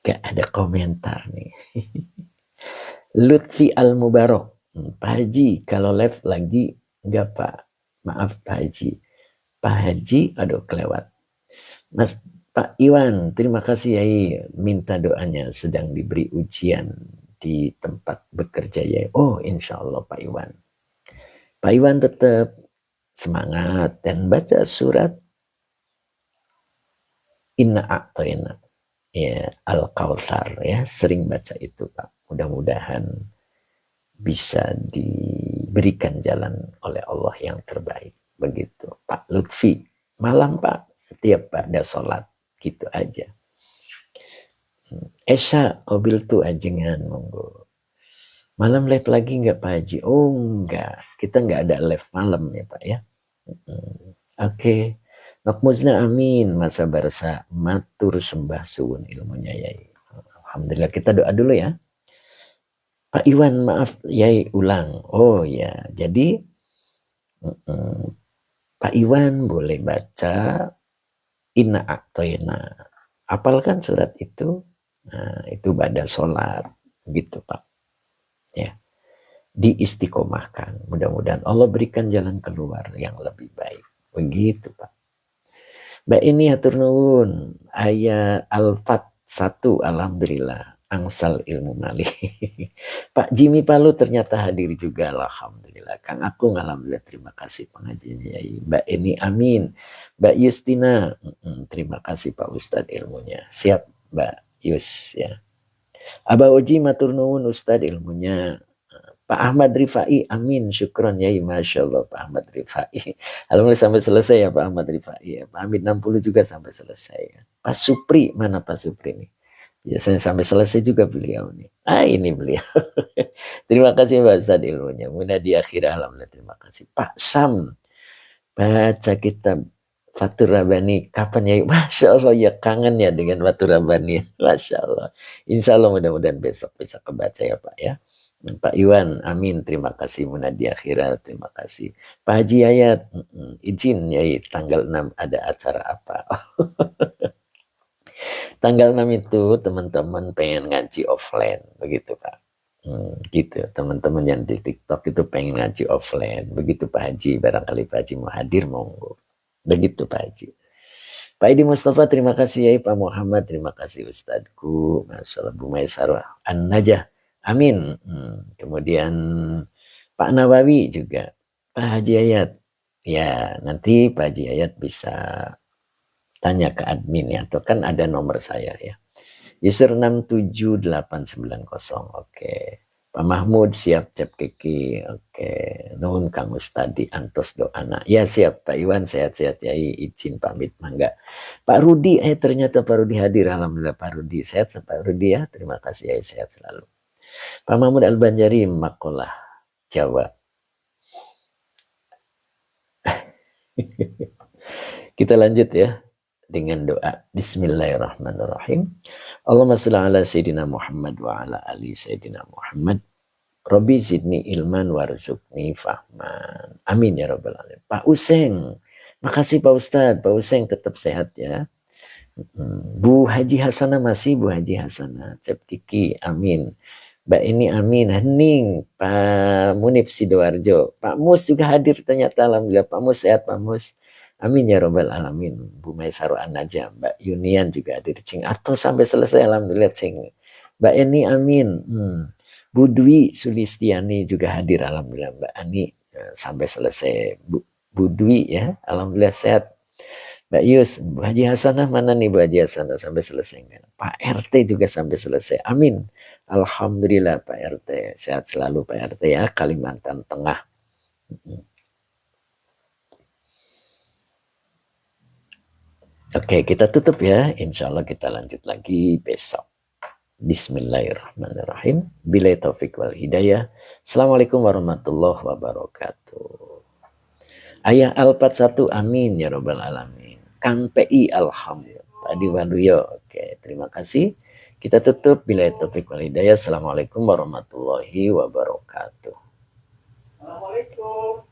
Gak ada komentar nih. Lutfi Al-Mubarak. Pak Haji, kalau live lagi, enggak Pak. Maaf Pak Haji. Pak Haji, aduh kelewat. Mas Pak Iwan, terima kasih Yai. Minta doanya, sedang diberi ujian di tempat bekerja Yai. Oh insya Allah Pak Iwan. Pak Iwan tetap semangat dan baca surat Inna A'toina. Ya, Al-Kautsar ya, sering baca itu Pak. Mudah-mudahan bisa diberikan jalan oleh Allah yang terbaik. Begitu Pak Lutfi. Malam Pak, setiap pada sholat. Gitu aja. Esa, kobil tuh ajengan, monggo. Malam live lagi nggak Pak Haji? Oh enggak, kita nggak ada live malam ya Pak ya. Oke. Nokmuzna amin, masa barsa, matur sembah suwun ilmunya Yai. Alhamdulillah, kita doa dulu ya. Pak Iwan, maaf Yai ulang. Oh ya, jadi Pak Iwan boleh baca Inna A'toina. Apalkan surat itu. Nah, itu pada sholat. Gitu Pak. Ya. Diistiqomahkan. Mudah-mudahan Allah berikan jalan keluar yang lebih baik. Begitu Pak. Mbak ini hatur nuwun. Ayat Al-Fat 1. Alhamdulillah. angsal ilmu malih. Pak Jimmy Palu ternyata hadir juga, alhamdulillah. Kang Akung, alhamdulillah, terima kasih pengajiannya. Mbak Eni, amin. Mbak Yustina, terima kasih Pak Ustadz ilmunya. Siap Mbak Yus ya. Abah Oji matur nuwun Ustadz ilmunya. Pak Ahmad Rifai, amin, syukron ya, Masya Allah Pak Ahmad Rifai. Alhamdulillah sampai selesai ya Pak Ahmad Rifai ya. Pak Hamid 60 juga sampai selesai ya. Pak Supri, mana Pak Supri nih? Biasanya sampai selesai juga beliau nih. Ah ini beliau. Terima kasih Pak Ustadz ilmunya. Mudah di akhir, alhamdulillah terima kasih. Pak Sam, baca kitab Fathur Rabbani kapan ya? Masya Allah ya, kangen ya dengan Fathur Rabbani. Masya Allah. Insya Allah mudah-mudahan besok bisa kebaca ya Pak ya. Pak Iwan, amin, terima kasih. Munadi akhirat, terima kasih. Pak Haji Ayat, izin ya, tanggal 6 ada acara apa? Tanggal 6 itu teman-teman pengen ngaji offline, begitu Pak. Gitu, teman-teman yang di TikTok itu pengen ngaji offline, begitu Pak Haji. Barangkali Pak Haji mau hadir, monggo. Begitu Pak Haji. Pak Edi Mustafa, terima kasih ya. Pak Muhammad, terima kasih Ustadku. Masalah Bu Maisarah An-Najah. Amin. Kemudian Pak Nawawi juga. Pak Haji Ayat. Ya, nanti Pak Haji Ayat bisa tanya ke admin ya. Atau kan ada nomor saya ya. User 67890. Oke. Pak Mahmud siap cep kiki. Oke. Nuhun Kang Ustadi antos doana. Ya siap Pak Iwan, sehat-sehat ya, izin pamit mangga. Pak Rudi, ternyata Pak Rudi hadir. Alhamdulillah Pak Rudi sehat Pak Rudi ya. Terima kasih ya, sehat selalu. Pak Mahmud Al-Banjari, Makolah, Jawa. Kita lanjut ya dengan doa. Bismillahirrahmanirrahim. Allahumma sholli ala Sayyidina Muhammad wa ala ali Sayyidina Muhammad. Rabbi zidni ilman warzuqni fahman. Amin ya rabbal alamin. Pak Useng, makasih Pak Ustadz. Pak Useng tetap sehat ya. Bu Haji Hasanah masih Bu Haji Hasanah. Cep Kiki, amin. Mbak ini amin, hening, Pak Munif Sidoarjo, Pak Mus juga hadir ternyata, alhamdulillah Pak Mus sehat Pak Mus, amin ya robbal alamin. Bu Maisaro An-Najah, Mbak Yunian juga hadir, Cing atau sampai selesai, alhamdulillah Cing. Mbak Eni amin, Bu Dwi Sulistiani juga hadir, alhamdulillah Mbak Ani sampai selesai, Bu Dwi ya, alhamdulillah sehat. Mbak Yus, Bu Haji Hasanah mana nih Bu Haji Hasanah sampai selesai enggak? Pak RT juga sampai selesai, amin. Alhamdulillah Pak RT, sehat selalu Pak RT ya, Kalimantan Tengah. Oke, kita tutup ya. Insya Allah kita lanjut lagi besok. Bismillahirrahmanirrahim. Bila taufik wal hidayah. Assalamualaikum warahmatullahi wabarakatuh. Ayah Alpat 1, amin ya robbal alamin. Kang PI, alhamdulillah. Pak Diwaluyo, oke, terima kasih. Kita tutup bila taufik wal hidayah. Assalamualaikum warahmatullahi wabarakatuh. Assalamualaikum.